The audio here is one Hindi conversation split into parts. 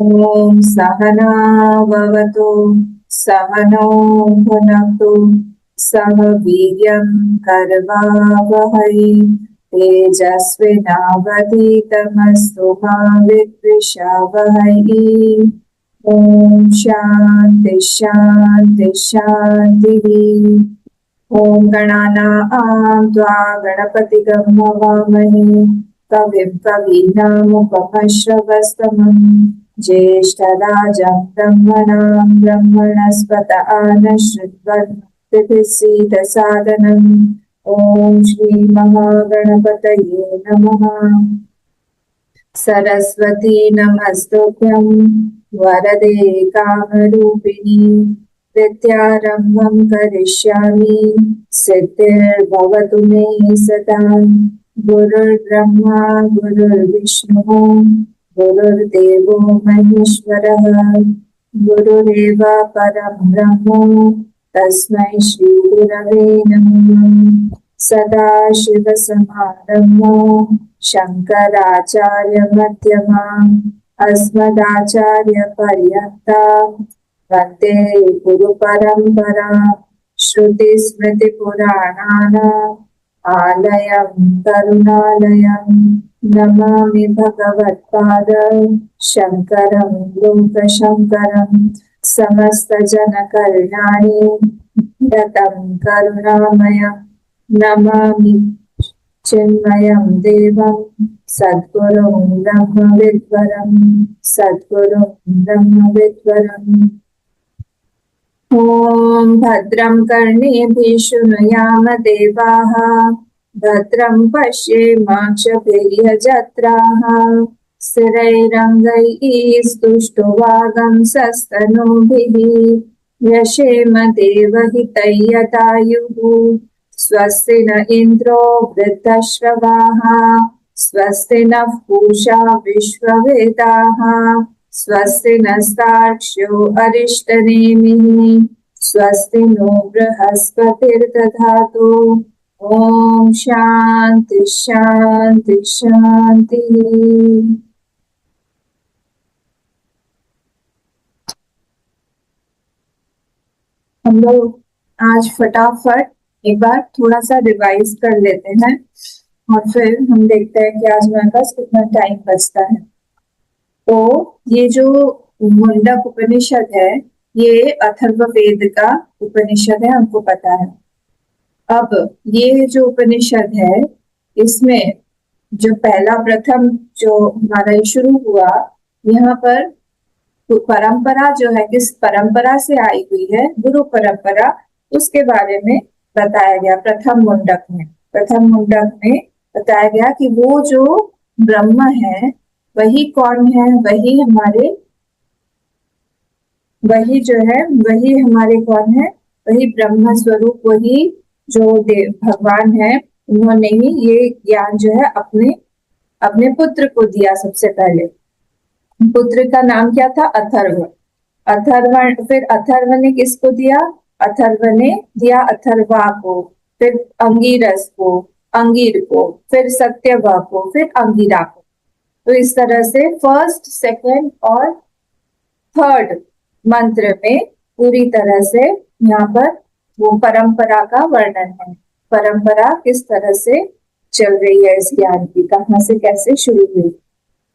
ॐ सहना भवतु सहनौ भुनक्तु सह वीर्यं करवावहै तेजस्विनावधीतमस्तु मा विद्विषावहै। ॐ शान्ति शान्ति शान्तिः। ॐ गणानां त्वा गणपतिगं हवामहे कविं कवीनामुपमश्रवस्तमं ज्येष्ठराजं ब्रह्मणां ब्रह्मणस्पत आनश्रुत्वन्नः सीदसादनम्। ॐ श्रीमहागणपतये नमः। सरस्वती नमस्तुभ्यं वरदे कामरूपिणी विद्यारम्भं करिष्यामि सिद्धिर्भवतु मे सदा। गुरुर्ब्रह्मा गुरुर्विष्णुः गुरुर्देवो महेश्वरः गुरुरेव परं ब्रह्म तस्मै श्री गुरवे नमः। सदाशिवसमारम्भां शङ्कराचार्यमध्यमाम् अस्मदाचार्यपर्यन्तां वन्दे गुरुपरम्परां। श्रुतिस्मृतिपुराणानाम् आलयं करुणालयं नमामि भगवत्पाद शङ्करं लोकशङ्करं। समस्तजनकल्याणे रतं करुणामयं नमामि चिन्मयं देवं सद्गुरुं ब्रह्मविद्वरं सद्गुरुं ब्रह्मविद्वरम्। ॐ भद्रं कर्णेभिः शृणुयाम देवाः भद्रं पश्येमाक्षभिर्यजत्राः स्थिरैरङ्गैः स्तुष्टुवागंसस्तनूभिः यशेम देवहितैयतायुः। स्वस्ति न इन्द्रो वृद्धश्रवाः स्वस्ति नः पूषा विश्ववेदाः स्वस्ति नस्तार्क्ष्यो अरिष्टनेमिः स्वस्ति नो बृहस्पतिर्दधातु। ॐ शान्ति शान्ति शान्तिः। हम लोग आज फटाफट एक बार थोड़ा सा रिवाइज कर लेते हैं और फिर हम देखते हैं कि आज हमारे पास कितना टाइम बचता है। तो ये जो मुंडक उपनिषद है ये अथर्ववेद का उपनिषद है, हमको पता है। अब ये जो उपनिषद है इसमें जो पहला प्रथम जो हमारा शुरू हुआ, यहाँ पर परंपरा जो है किस परंपरा से आई हुई है, गुरु परंपरा, उसके बारे में बताया गया। प्रथम मुंडक में बताया गया कि वो जो ब्रह्म है वही कौन है, वही हमारे कौन है, वही ब्रह्म स्वरूप, वही जो भगवान है। उन्होंने ही ये ज्ञान जो है अपने पुत्र को दिया। सबसे पहले पुत्र का नाम क्या था? अथर्व। फिर अथर्व ने किसको दिया? अथर्व ने दिया अथर्वा को, फिर अंगिरस को, अंगिर को, फिर सत्यवा को, फिर अंगिरा को। तो इस तरह से फर्स्ट, सेकंड और थर्ड मंत्र में पूरी तरह से यहाँ पर वो परंपरा का वर्णन है। परंपरा किस तरह से चल रही है इस ज्ञान की, कहाँ से कैसे शुरू हुई।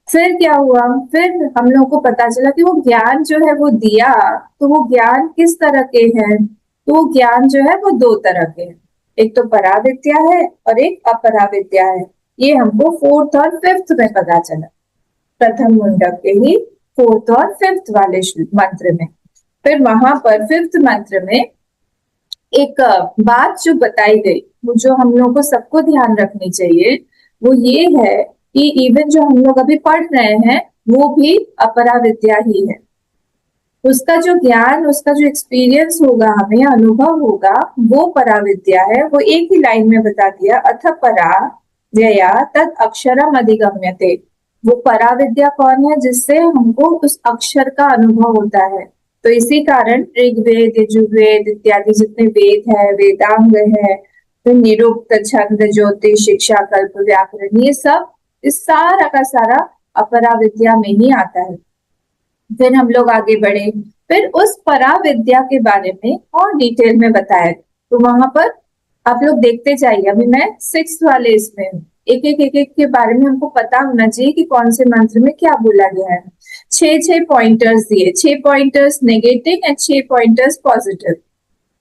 फिर क्या हुआ? फिर हम लोगों को पता चला कि वो ज्ञान जो है वो दिया, तो वो ज्ञान किस तरह के हैं? तो वो ज्ञान जो है वो दो तरह के हैं, एक तो पराविद्या है और एक अपराविद्या है। ये हमको फोर्थ और फिफ्थ में पता चला, प्रथम मुंडक के ही फोर्थ और फिफ्थ वाले मंत्र में। फिर वहां पर फिफ्थ मंत्र में एक बात जो बताई गई, वो जो हम लोगों को सबको ध्यान रखनी चाहिए, वो ये है कि इवन जो हम लोग अभी पढ़ रहे हैं वो भी अपराविद्या ही है। उसका जो ज्ञान, उसका जो एक्सपीरियंस होगा, हमें अनुभव होगा, वो पराविद्या है। वो एक ही लाइन में बता दिया, अथ परा व्यया तद अक्षरम अधिगम्यते। वो पराविद्या कौन है? जिससे हमको उस अक्षर का अनुभव होता है। तो इसी कारण ऋग्वेद, यजुर्वेद इत्यादि जितने वेद है, वेदांग है, तो निरुक्त, छंद, ज्योतिष, शिक्षा, कल्प, व्याकरण, ये सब इस सारा का सारा अपराविद्या में ही आता है। फिर हम लोग आगे बढ़े, फिर उस पराविद्या के बारे में और डिटेल में बताया। तो वहां पर आप लोग देखते जाइए, अभी मैं 6 वाले इसमें हूँ। एक एक के बारे में हमको पता होना चाहिए कि कौन से मंत्र में क्या बोला गया है। 6 पॉइंटर्स दिए, 6 pointers negative and 6 pointers positive.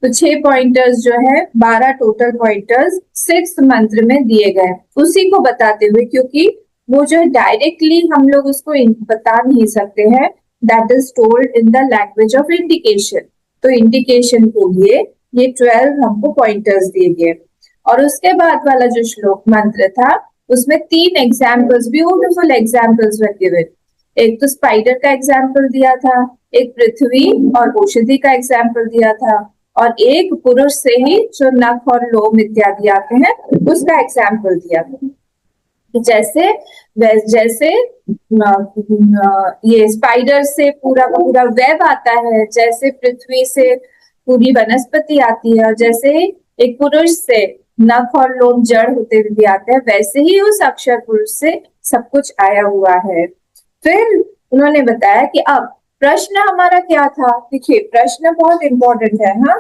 तो 6 पॉइंटर्स जो है, 12 टोटल पॉइंटर्स 6 मंत्र में दिए गए, उसी को बताते हुए, क्योंकि वो जो है डायरेक्टली हम लोग उसको बता नहीं सकते हैं, that is told in the language of indication. तो इंडिकेशन के लिए ये 12 हमको पॉइंटर्स दिए गए। और उसके बाद वाला जो श्लोक मंत्र था, उसमें 3 एग्जाम्पल्स, ब्यूटिफुल एग्जाम्पल्स रखे हुए। एक तो स्पाइडर का एग्जाम्पल दिया था, एक पृथ्वी और औषधि का एग्जाम्पल दिया था, और एक पुरुष से ही जो नख और लोम इत्यादि आते हैं उसका एग्जाम्पल दिया था। जैसे जैसे ये स्पाइडर से पूरा का पूरा वेब आता है, जैसे पृथ्वी से पूरी वनस्पति आती है, और जैसे एक पुरुष से नख और लोम जड़ होते हुए भी आते हैं, वैसे ही उस अक्षर पुरुष से सब कुछ आया हुआ है। फिर उन्होंने बताया कि अब प्रश्न हमारा क्या था। देखिए प्रश्न बहुत इंपॉर्टेंट है। हाँ,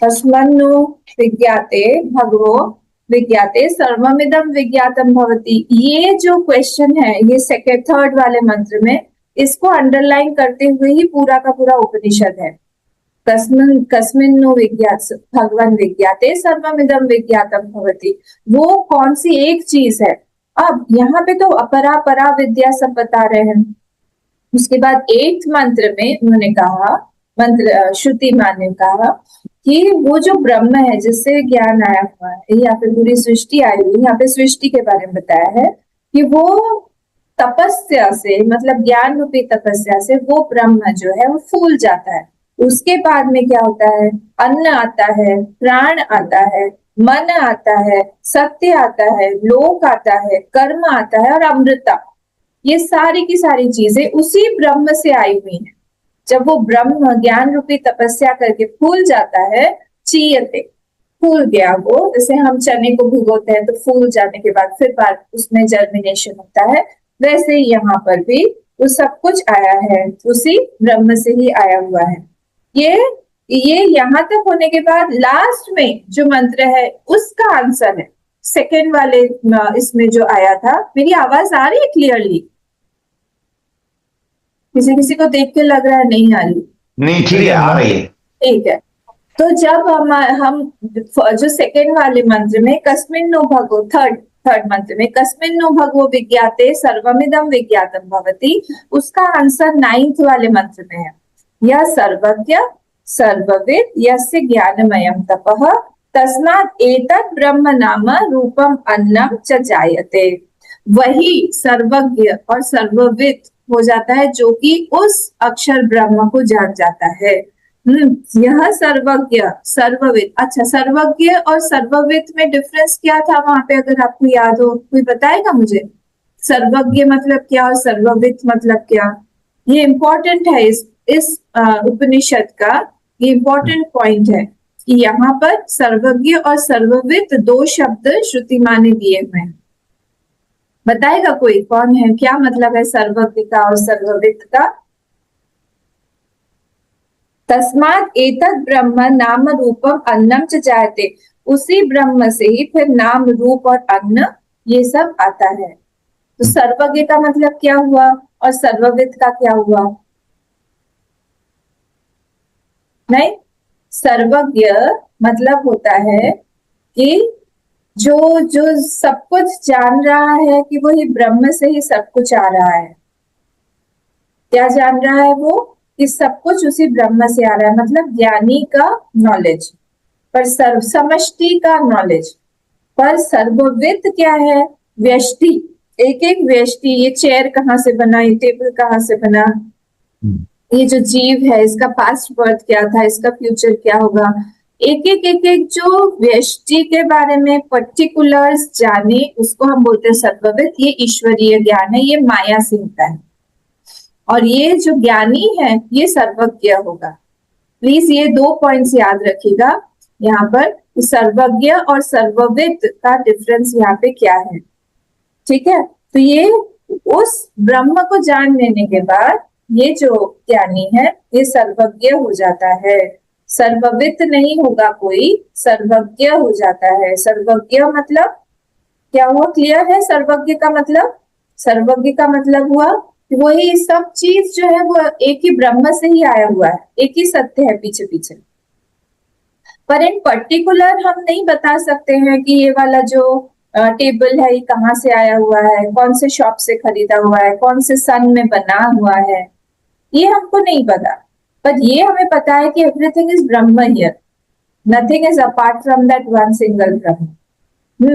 कस्मन्नु विज्ञाते भगवो विज्ञाते सर्वमिदं विज्ञातम भवति। ये जो क्वेश्चन है, ये सेकंड थर्ड वाले मंत्र में, इसको अंडरलाइन करते हुए ही पूरा का पूरा उपनिषद है। कस्मिन्नु विज्ञात भगवान विज्ञाते सर्वमिदं विज्ञातम भवति। वो कौन सी एक चीज है। अब यहाँ पे तो अपरा परा विद्या सब बता रहे हैं। उसके बाद 8th मंत्र में उन्होंने कहा, मंत्र श्रुति मान ने कहा कि वो जो ब्रह्म है जिससे ज्ञान आया हुआ है, या फिर पूरी सृष्टि आई हुई, यहाँ पे सृष्टि के बारे में बताया है कि वो तपस्या से, मतलब ज्ञान रूपी तपस्या से वो ब्रह्म जो है वो फूल जाता है। उसके बाद में क्या होता है, अन्न आता है, प्राण आता है, मन आता है, सत्य आता है, लोक आता है, कर्म आता है और अमृता। ये सारी की सारी चीजें उसी ब्रह्म से आई हुई हैं। जब वो ब्रह्म ज्ञान रूपी तपस्या करके फूल जाता है, चीयते, फूल गया वो, जैसे हम चने को भिगोते हैं तो फूल जाने के बाद फिर बार उसमें जर्मिनेशन होता है, वैसे ही यहाँ पर भी वो सब कुछ आया है, उसी ब्रह्म से ही आया हुआ है। ये यहाँ तक होने के बाद लास्ट में जो मंत्र है उसका आंसर है सेकेंड वाले इसमें जो आया था। मेरी आवाज आ रही है क्लियरली? किसी किसी को देख के लग रहा है नहीं आ रही? नहीं, ठीक है, आ रही है। ठीक है। तो जब हम जो सेकेंड वाले मंत्र में कस्मिन्नो भगो, थर्ड मंत्र में कस्मिन्नो भगवो विज्ञाते सर्वमिदं विज्ञातम भवति, उसका आंसर 9th वाले मंत्र में है। यह सर्वज्ञ सर्वविद यस्य ज्ञानमयं तपः तस्मात् एतत् ब्रह्म नाम रूपम अन्नम च जायते। वही सर्वज्ञ और सर्वविद हो जाता है जो कि उस अक्षर ब्रह्म को जान जाता है। यह सर्वज्ञ सर्वविद। अच्छा, सर्वज्ञ और सर्वविद में डिफरेंस क्या था वहां पे, अगर आपको याद हो कोई बताएगा मुझे? सर्वज्ञ मतलब क्या और सर्वविद मतलब क्या? ये इंपॉर्टेंट है इस उपनिषद का, ये इंपॉर्टेंट पॉइंट है कि यहाँ पर सर्वज्ञ और सर्वविद 2 शब्द श्रुति माँ ने दिए हुए हैं। बताएगा कोई, कौन है, क्या मतलब है सर्वज्ञ का और सर्वविद का? तस्मात् एतत् ब्रह्म नाम रूपम अन्नम च जायते। उसी ब्रह्म से ही फिर नाम रूप और अन्न ये सब आता है। तो सर्वज्ञ का मतलब क्या हुआ और सर्वविद का क्या हुआ? नहीं, सर्वज्ञ मतलब होता है कि जो सब कुछ जान रहा है कि वही ब्रह्म से ही सब कुछ आ रहा है। क्या जान रहा है वो? कि सब कुछ उसी ब्रह्म से आ रहा है, मतलब ज्ञानी का नॉलेज, पर सर्व समष्टि का नॉलेज। पर सर्वविद क्या है? व्यष्टि, एक एक व्यष्टि, ये चेयर कहाँ से बना, ये टेबल कहाँ से बना, ये जो जीव है इसका पास्ट बर्थ क्या था, इसका फ्यूचर क्या होगा, एक एक जो व्यष्टि के बारे में पर्टिकुलर्स जाने, उसको हम बोलते हैं सर्वविद। ये ईश्वरीय ज्ञान है, ये माया से होता है। और ये जो ज्ञानी है ये सर्वज्ञ होगा। प्लीज ये 2 पॉइंट्स याद रखिएगा यहाँ पर, सर्वज्ञ और सर्वविद का डिफरेंस यहाँ पे क्या है। ठीक है, तो ये उस ब्रह्म को जान लेने के बाद ये जो ज्ञानी है ये सर्वज्ञ हो जाता है, सर्ववित नहीं होगा कोई, सर्वज्ञ हो जाता है। सर्वज्ञ मतलब क्या हुआ, क्लियर है? सर्वज्ञ का मतलब, सर्वज्ञ का मतलब हुआ कि वही सब चीज जो है वो एक ही ब्रह्म से ही आया हुआ है, एक ही सत्य है पीछे पीछे। पर इन पर्टिकुलर हम नहीं बता सकते हैं कि ये वाला जो टेबल है ये कहाँ से आया हुआ है, कौन से शॉप से खरीदा हुआ है, कौन से सन में बना हुआ है, ये हमको नहीं पता। पर ये हमें पता है कि everything is Brahma here, nothing is apart from that one single Brahma,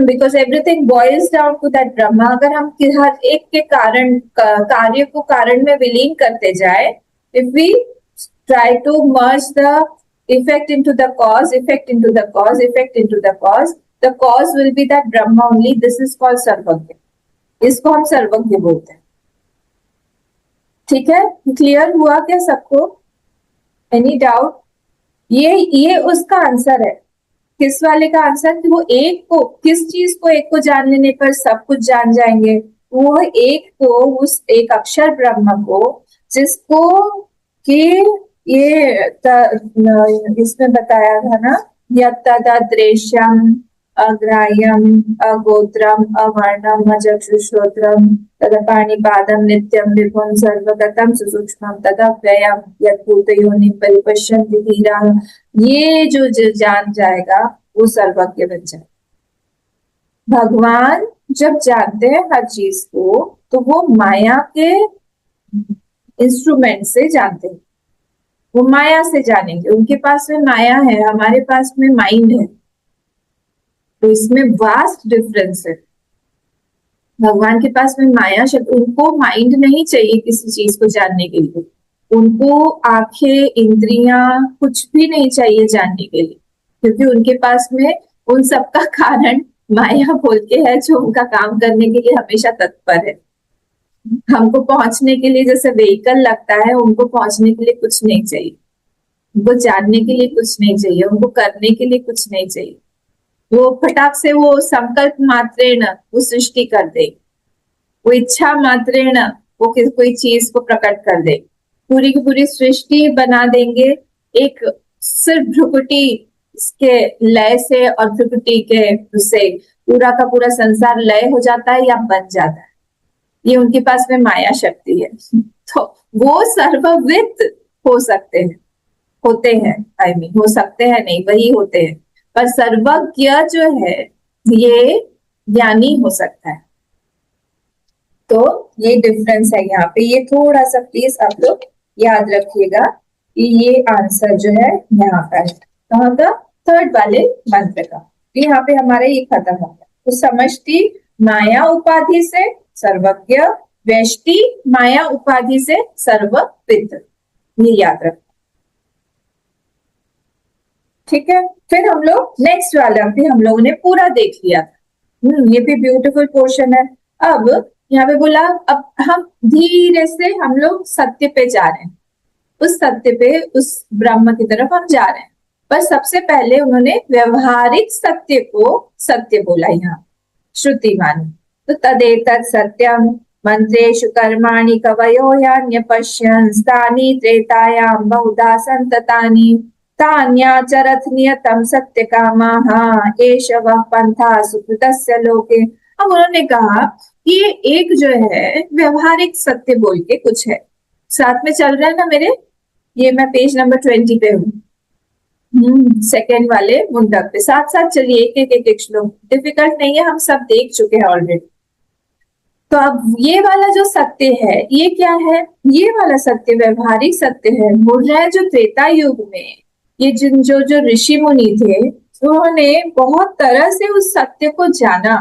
because everything boils down to that Brahma. अगर हम हर एक के कारण कार्य को कारण में विलीन करते जाए, if we try to merge the effect into the cause, effect into the cause, effect into the cause will be that Brahma only. This is called सर्वज्ञ, इसको हम सर्वज्ञ बोलते हैं। ठीक है, क्लियर हुआ क्या सबको? Any doubt? ये उसका आंसर है। किस वाले का आंसर? कि वो एक को, किस चीज को एक को जान लेने पर सब कुछ जान जाएंगे। वो एक को, उस एक अक्षर ब्रह्म को, जिसको कि ये इसमें बताया था ना, यत्तददृश्यम अग्राह्यम अगोत्रम अवर्णम अचक्षुश्रोत्रम तदपाणिपादं नित्यं विभुं सर्वगतं सुसूक्ष्मं तदव्ययं यद्भूतयोनिं परिपश्यन्ति धीराः। ये जो जान जाएगा वो सर्वज्ञ बन जाए। भगवान जब जानते हैं हर चीज को तो वो माया के इंस्ट्रूमेंट से जानते हैं, वो माया से जानेंगे। उनके पास में माया है, हमारे पास में माइंड है, तो इसमें वास्ट डिफरेंस है। भगवान के पास में माया शक्ति, उनको माइंड नहीं चाहिए किसी चीज को जानने के लिए, उनको आंखें इंद्रियां कुछ भी नहीं चाहिए जानने के लिए, क्योंकि उनके पास में उन सबका कारण माया बोल के है, जो उनका काम करने के लिए हमेशा तत्पर है। हमको पहुंचने के लिए जैसे व्हीकल लगता है, उनको पहुंचने के लिए कुछ नहीं चाहिए, उनको जानने के लिए कुछ नहीं चाहिए, उनको करने के लिए कुछ नहीं चाहिए। वो फटाक से वो संकल्प मात्रेण वो सृष्टि कर दे, वो इच्छा मात्रेण वो कोई चीज को प्रकट कर दे, पूरी की पूरी सृष्टि बना देंगे। एक सिर्फ भ्रुकुटी के लय से और भ्रुकुटी के उससे पूरा का पूरा संसार लय हो जाता है या बन जाता है। ये उनके पास में माया शक्ति है। तो वो सर्ववित हो सकते हैं, होते हैं, आई मीन हो सकते हैं नहीं, वही होते हैं। पर सर्वज्ञ जो है ये ज्ञानी हो सकता है। तो ये डिफरेंस है यहाँ पे, ये थोड़ा सा प्लीज आप लोग याद रखिएगा कि ये आंसर जो है यहाँ का है। कहाँ का? थर्ड वाले मंत्र का। यहाँ पे हमारे ये खत्म हो गया। तो समष्टि माया उपाधि से सर्वज्ञ, व्यष्टि माया उपाधि से सर्वविद, ये याद रखो। ठीक है, फिर हम लोग नेक्स्ट वाला भी हम लोगों ने पूरा देख लिया था। ये भी ब्यूटीफुल पोर्शन है। अब यहाँ पे बोला, अब हम धीरे से हम लोग सत्य पे जा रहे हैं, उस सत्य पे, उस ब्रह्म की तरफ हम जा रहे हैं। पर सबसे पहले उन्होंने व्यवहारिक सत्य को सत्य बोला यहाँ, श्रुति मानी। तो तदेतत् सत्यम मंत्रेषु कर्माणि कवयो ह्यन्यपश्यन्स्तानि त्रेतायां बहुधा सन्ततानि तान्याचरथ नियतम सत्य कामाः एष वः पंथा सुकृतस्य लोके। अब उन्होंने कहा कि ये एक जो है व्यवहारिक सत्य बोल के कुछ है, साथ में चल रहा है ना मेरे, ये मैं पेज नंबर 20 पे हूँ, सेकेंड वाले मुंडक पे। साथ साथ चलिए एक एक श्लोक, डिफिकल्ट नहीं है, हम सब देख चुके हैं ऑलरेडी। तो अब ये वाला जो सत्य है ये क्या है? ये वाला सत्य व्यवहारिक सत्य है। बोल रहा है जो त्रेता युग में ये जिन जो जो ऋषि मुनि थे उन्होंने बहुत तरह से उस सत्य को जाना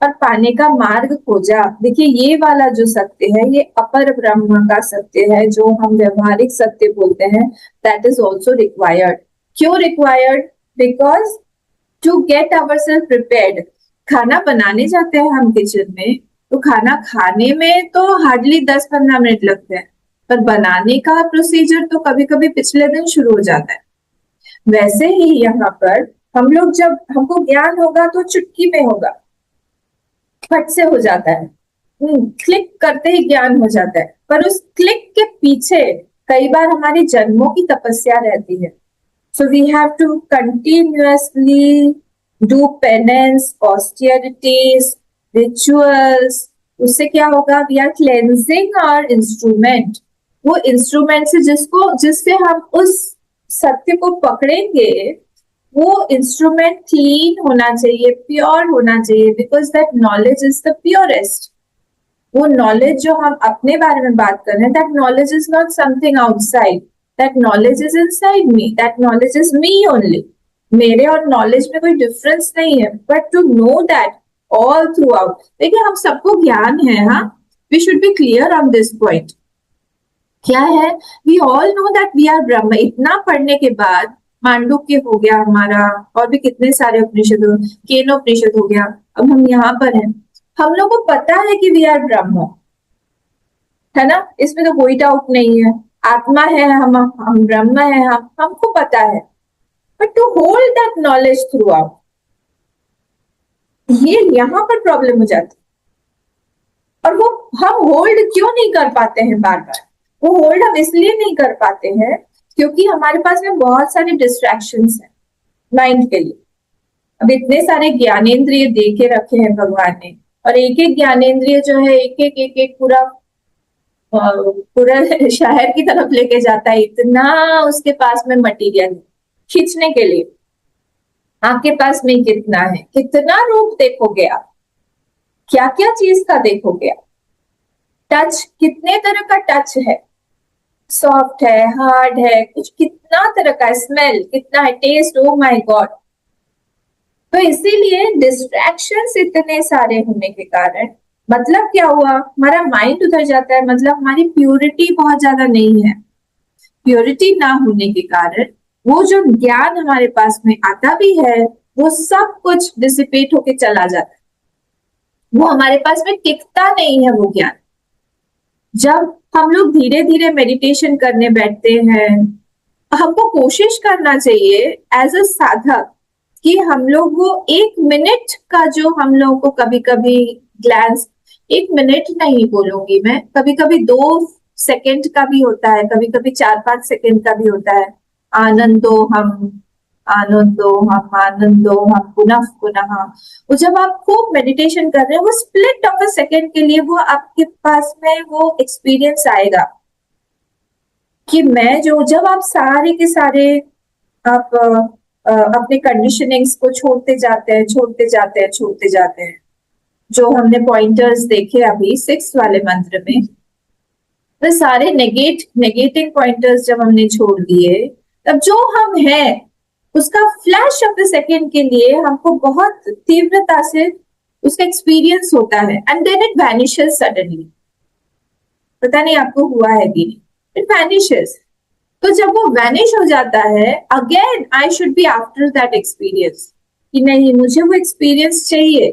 और पाने का मार्ग खोजा। देखिए ये वाला जो सत्य है ये अपर ब्रह्म का सत्य है, जो हम व्यवहारिक सत्य बोलते हैं। That is also required. क्यों required? Because to get ourselves prepared. खाना बनाने जाते हैं हम किचन में, तो खाना खाने में तो हार्डली 10-15 मिनट लगते हैं, पर बनाने का प्रोसीजर तो कभी कभी पिछले दिन शुरू हो जाता है। वैसे ही यहाँ पर हम लोग, जब हमको ज्ञान होगा तो चुटकी में होगा, फट से हो जाता है। क्लिक करते ही ज्ञान हो जाता है, पर उस क्लिक के पीछे कई बार हमारी जन्मों की तपस्या रहती है. So we have to continuously do penance, austerities, rituals. उससे क्या होगा? We are cleansing our instrument. वो इंस्ट्रूमेंट से जिससे हम उस सत्य को पकड़ेंगे, वो इंस्ट्रूमेंट क्लीन होना चाहिए, प्योर होना चाहिए, because that knowledge is the purest. वो नॉलेज जो हम अपने बारे में बात कर रहे हैं, that knowledge is not something outside, that knowledge is inside me, that knowledge is me only. मेरे और नॉलेज में कोई डिफरेंस नहीं है, but to know that all throughout. देखिए, हम सबको ज्ञान है, हाँ, we should be clear on this point. क्या है? We all know that we are ब्रह्म. इतना पढ़ने के बाद मांडुक्य हो गया हमारा, और भी कितने सारे उपनिषद, केनोपनिषद हो गया, अब हम यहाँ पर हैं. हम लोग को पता है कि वी आर ब्रह्म, है ना, इसमें तो कोई डाउट नहीं है. आत्मा है हम ब्रह्म है, हमको पता है. But to hold that knowledge throughout, ये यहाँ पर प्रॉब्लम हो जाती है. और वो हम होल्ड क्यों नहीं कर पाते हैं बार बार? वो होल्ड हम इसलिए नहीं कर पाते हैं क्योंकि हमारे पास में बहुत सारे डिस्ट्रैक्शंस हैं माइंड के लिए. अब इतने सारे ज्ञानेंद्रिय दे के रखे हैं भगवान ने, और एक एक ज्ञानेंद्रिय जो है एक पूरा शहर की तरफ लेके जाता है. इतना उसके पास में मटेरियल खींचने के लिए. आपके पास में कितना है, कितना रूप देखोगे आप, क्या क्या चीज का देखोगे आप. टच, कितने तरह का टच है, सॉफ्ट है, हार्ड है, कुछ कितना तरह का. स्मेल कितना है, टेस्ट, ओ माय गॉड. तो इसीलिए डिस्ट्रैक्शंस इतने सारे होने के कारण मतलब क्या हुआ? हमारा माइंड उधर जाता है, मतलब हमारी प्योरिटी बहुत ज्यादा नहीं है. प्योरिटी ना होने के कारण वो जो ज्ञान हमारे पास में आता भी है, वो सब कुछ डिसिपेट होके चला जाता है. वो हमारे पास में टिकता नहीं है वो ज्ञान. जब हम लोग धीरे धीरे मेडिटेशन करने बैठते हैं, हमको कोशिश करना चाहिए एज अ साधक कि हम लोग वो 1 मिनट का जो हम लोग को कभी कभी ग्लैंस, 1 मिनट नहीं बोलूंगी मैं, कभी कभी 2 सेकंड का भी होता है, कभी कभी 4-5 सेकंड का भी होता है. आनंदो हम, आनंदो हम, आनंदो हम, पुनः पुनः. वो जब आप खूब मेडिटेशन कर रहे हैं, वो स्प्लिट ऑफ अ सेकंड के लिए वो आपके पास में वो एक्सपीरियंस आएगा कि मैं जो, जब आप सारे के सारे आप अपने कंडीशनिंग्स को छोड़ते जाते हैं, छोड़ते जाते हैं, छोड़ते जाते हैं. जो हमने पॉइंटर्स देखे अभी 6 वाले मंत्र में, तो सारे नेगेटिंग पॉइंटर्स जब हमने छोड़ दिए, तब जो हम हैं उसका फ्लैश ऑफ द सेकेंड के लिए हमको बहुत तीव्रता से उसका एक्सपीरियंस होता है, and then it vanishes suddenly. पता नहीं आपको हुआ है कि नहीं, इट वैनिशेस. तो जब वो वैनिश हो जाता है, again I should be after that experience कि नहीं, मुझे वो एक्सपीरियंस चाहिए.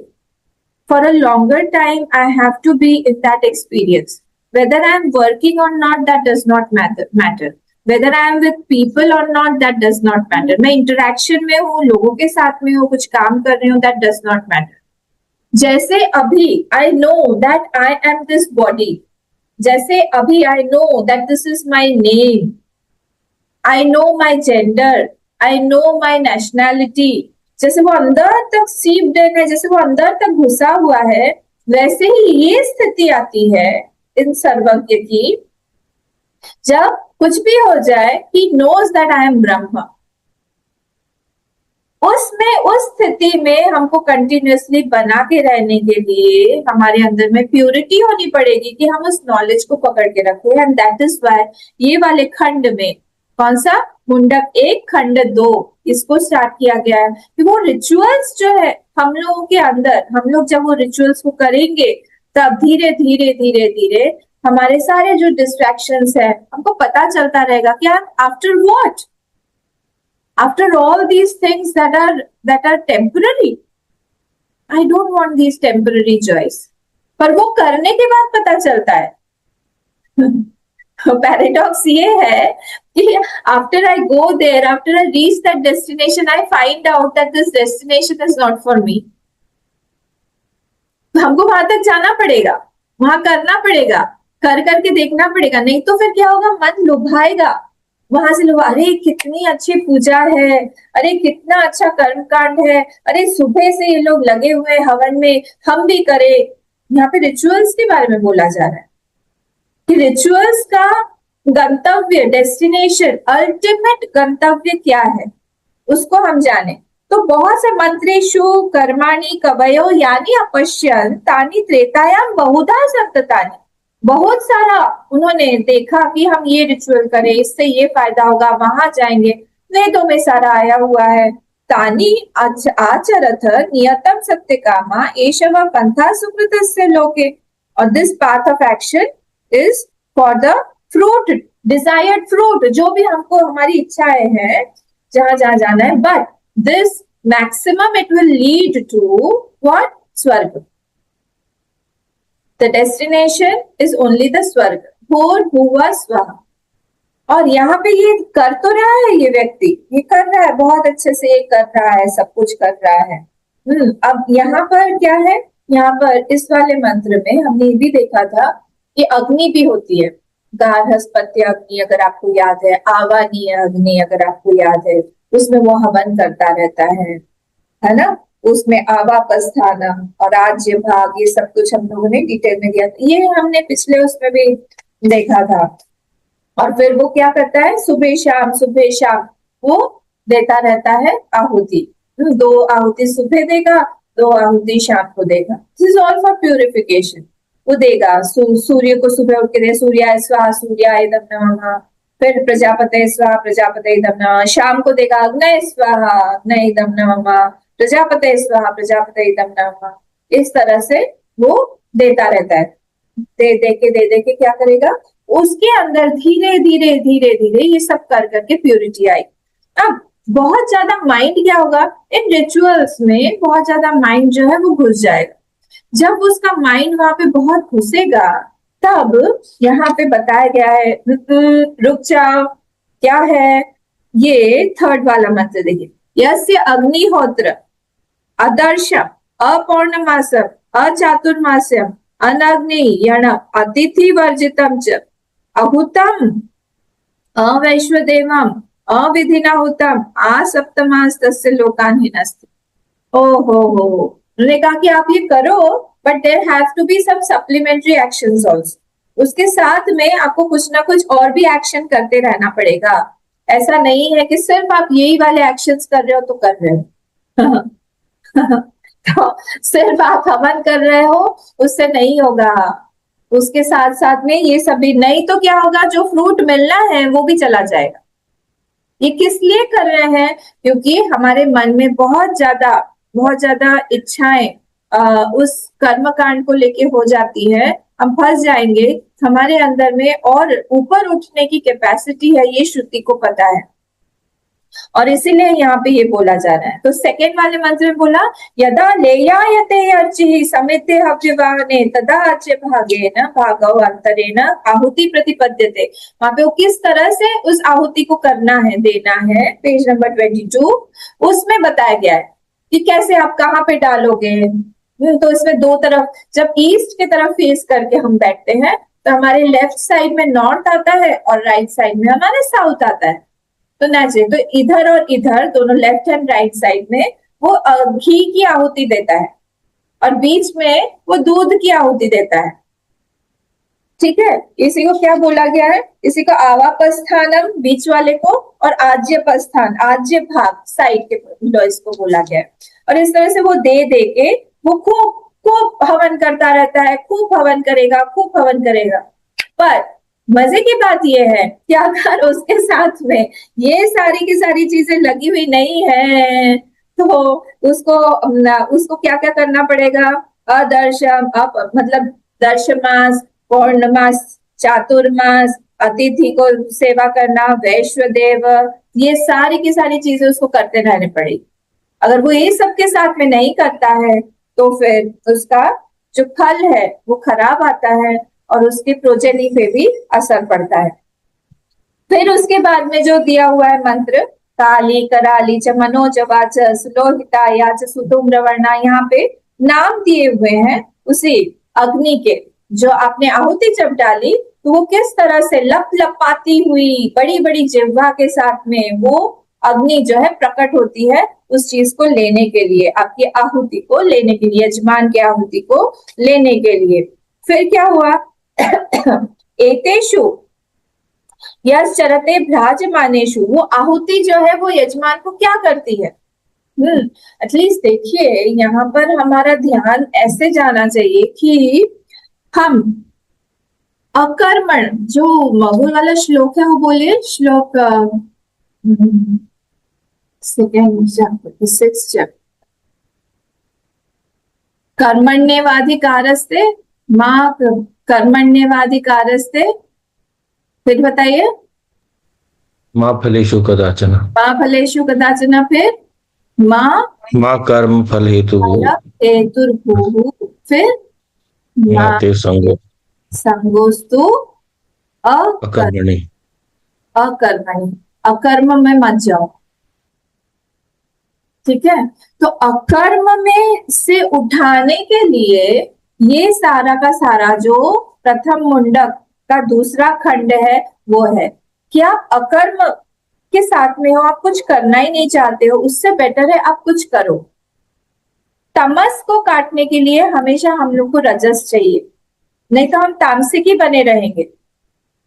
For a longer time I have to be in that experience. Whether I am working or not, that does not matter. Whether I am with people or not, that does not matter. मैं इंटरेक्शन में हूँ, लोगों के साथ में हूँ, कुछ काम कर रही हूँ, दैट डज नॉट मैटर. जैसे अभी I know that I am this body, जैसे अभी I know that this is my name, I know my gender, I know my nationality. जैसे वो अंदर तक सीप्ड इन है, जैसे वो अंदर तक घुसा हुआ है, वैसे ही ये स्थिति आती है इन सर्वज्ञ की, जब कुछ भी हो जाए, he knows that I am Brahma. उस स्थिति में हमको कंटिन्यूअसली बना के रहने के लिए हमारे अंदर में प्योरिटी होनी पड़ेगी कि हम उस नॉलेज को पकड़ के रखें. एंड दैट इज वाई ये वाले खंड में, कौन सा, मुंडक 1 खंड 2, इसको स्टार्ट किया गया है कि वो रिचुअल्स जो है हम लोगों के अंदर, हम लोग जब वो रिचुअल्स को करेंगे, तब धीरे धीरे धीरे धीरे हमारे सारे जो डिस्ट्रैक्शंस है, हमको पता चलता रहेगा कि after what, after all these things that are temporary, I don't want these temporary joys. पर वो करने के बाद पता चलता है. पैराडॉक्स ये है कि after I go there, after I reach that destination, I find out that this destination is not for me. हमको वहां तक जाना पड़ेगा, वहां करना पड़ेगा, कर करके देखना पड़ेगा, नहीं तो फिर क्या होगा, मन लुभाएगा, वहां से लोग, अरे कितनी अच्छी पूजा है, अरे कितना अच्छा कर्म कांड है, अरे सुबह से ये लोग लगे हुए हैं हवन में, हम भी करें। यहाँ पे रिचुअल्स के बारे में बोला जा रहा है कि रिचुअल्स का गंतव्य, डेस्टिनेशन, अल्टीमेट गंतव्य क्या है, उसको हम जाने। तो बहुत से मंत्रेषु कर्माणि कवयो यानी अपश्यन् तानि त्रेतायाम बहुधा संततानि, बहुत सारा उन्होंने देखा कि हम ये रिचुअल करें, इससे ये फायदा होगा, वहां जाएंगे, वेदों में सारा आया हुआ है। तानि आचरथ नियतम सत्य कामा एषव पंथा सुकृतस्य लोके, और this path of action is for the fruit, desired fruit, जो भी हमको हमारी इच्छाएं हैं, जहां जहां जाना है, but this maximum it will lead to what, स्वर्ग। The destination is only the स्वर्ग, भूर्भुवः स्वः। और यहाँ पे ये कर तो रहा है, ये व्यक्ति ये कर रहा है, बहुत अच्छे से ये कर रहा है, सब कुछ कर रहा है। अब यहाँ पर क्या है, यहाँ पर इस वाले मंत्र में हमने ये भी देखा था कि अग्नि भी होती है, गार्हस्पत्य अग्नि अगर आपको याद है, आवानीय अग्नि अगर आपको याद है, उसमें वो हवन करता रहता है ना, उसमें आवापस्थानम और राज्य भाग, ये सब कुछ हम लोगों ने डिटेल में दिया, ये हमने पिछले उसमें भी देखा था। और फिर वो क्या करता है, सुबह शाम वो देता रहता है आहुति, 2 आहुति सुबह देगा, 2 आहुति शाम को देगा। This is all for purification. वो देगा, सूर्य को सुबह उठ के दे, सूर्याय स्वाहा सूर्याय नमः, फिर प्रजापते स्वाहा प्रजापते नमः, शाम को देगा अग्नय स्वाहा अग्नय नमः, प्रजापते स्वाहा प्रजापते नमः। इस तरह से वो देता रहता है, दे के क्या करेगा, उसके अंदर धीरे धीरे ये सब कर करके प्यूरिटी आई। अब बहुत ज्यादा माइंड क्या होगा, इन रिचुअल्स में बहुत ज्यादा माइंड जो है वो घुस जाएगा। जब उसका माइंड वहां पे बहुत घुसेगा, तब यहाँ पे बताया गया है, रुक जाओ, क्या है ये थर्ड वाला मंत्र देखिए, यस्य अग्निहोत्र अदर्शम अपौर्णमासम अचातुर्मास्यम अनग्नि यण अतिथि वर्जितम च अहुतम अवैश्वदेवम अविधिनाहुतम आसप्तमास्तस्य लोकान्हिनस्ति। ओहो हो, उन्होंने कहा कि आप ये करो, but there have to be some supplementary actions also, उसके साथ में आपको कुछ ना कुछ और भी एक्शन करते रहना पड़ेगा। ऐसा नहीं है कि सिर्फ आप यही वाले एक्शंस कर रहे हो तो कर रहे हो तो सिर्फ आप हवन कर रहे हो उससे नहीं होगा, उसके साथ साथ में ये सभी, नहीं तो क्या होगा, जो फ्रूट मिलना है वो भी चला जाएगा। ये किस लिए कर रहे हैं, क्योंकि हमारे मन में बहुत ज्यादा इच्छाएं उस कर्म कांड को लेके हो जाती है, हम फंस जाएंगे, हमारे अंदर में और ऊपर उठने की कैपेसिटी है, ये श्रुति को पता है, और इसीलिए यहाँ पे ये बोला जा रहा है। तो सेकेंड वाले मंत्र में बोला, यदा लेयायते अर्चिः समिते हव्यवाहने तदा अर्च्य भागेन भागौ अंतरेण आहुति प्रतिपद्यते। वहां पे वो किस तरह से उस आहुति को करना है, देना है, पेज नंबर 22 उसमें बताया गया है कि कैसे आप कहाँ पे डालोगे। तो इसमें 2 तरफ, जब ईस्ट की तरफ फेस करके हम बैठते हैं तो हमारे लेफ्ट साइड में नॉर्थ आता है और राइट साइड में हमारे साउथ आता है। तो नेचुरली तो इधर और इधर दोनों लेफ्ट एंड राइट साइड में वो घी की आहुति देता है, और बीच में वो दूध की आहुति देता है। ठीक है, इसी को क्या बोला गया है, इसी को आवापस्थानम बीच वाले को, और आज्यपस्थान आज्य भाग साइड के इसको बोला गया है। और इस तरह से वो दे के वो खूब हवन करता रहता है, खूब हवन करेगा। पर मजे की बात यह है कि अगर उसके साथ में ये सारी की सारी चीजें लगी हुई नहीं है, तो उसको क्या क्या करना पड़ेगा, अदर्शम मतलब दर्शमास, पौर्णमास, चातुर्मास, अतिथि को सेवा करना, वैश्वदेव, ये सारी की सारी चीजें उसको करते रहने पड़ेगी। अगर वो ये सब के साथ में नहीं करता है तो फिर उसका जो फल है वो खराब आता है और उसके प्रोजेनी पे भी असर पड़ता है। फिर उसके बाद में जो दिया हुआ है मंत्र, काली कराली च मनोज वाच सुलोहिता या च सुधूम्रवर्णा, यहाँ पे नाम दिए हुए हैं उसी अग्नि के, जो आपने आहुति जब डाली तो वो किस तरह से लप लपाती हुई बड़ी बड़ी जिह्वा के साथ में वो अग्नि जो है प्रकट होती है उस चीज को लेने के लिए, आपकी आहुति को लेने के लिए, यजमान की आहुति को लेने के लिए। फिर क्या हुआ? एतेषु यस चरते भ्राजमानेषु, वो आहुति जो है वो यजमान को क्या करती है? एटलीस्ट देखिए यहाँ पर हमारा ध्यान ऐसे जाना चाहिए कि हम अकर्मण, जो महुल वाला श्लोक है वो बोलिए, श्लोक सेकेंड चैप्टर 6 चैप्टर, कर्मण्येवाधिकारस्ते मां कर्मण्येवाधिकारस्ते, फिर बताइए, मां फलेषु कदाचन, मां फलेषु कदाचन, फिर मां कर्म फल हेतुर्भूः, फिर मां ते संगो संगोस्तु अकर्मणि, अकर्मणि, अकर्म में मत जाओ। ठीक है, तो अकर्म में से उठाने के लिए ये सारा का सारा जो प्रथम मुंडक का दूसरा खंड है वो है कि आप अकर्म के साथ में हो, आप कुछ करना ही नहीं चाहते हो, उससे बेटर है आप कुछ करो। तमस को काटने के लिए हमेशा हम लोग को रजस चाहिए, नहीं तो हम तामसिक ही बने रहेंगे।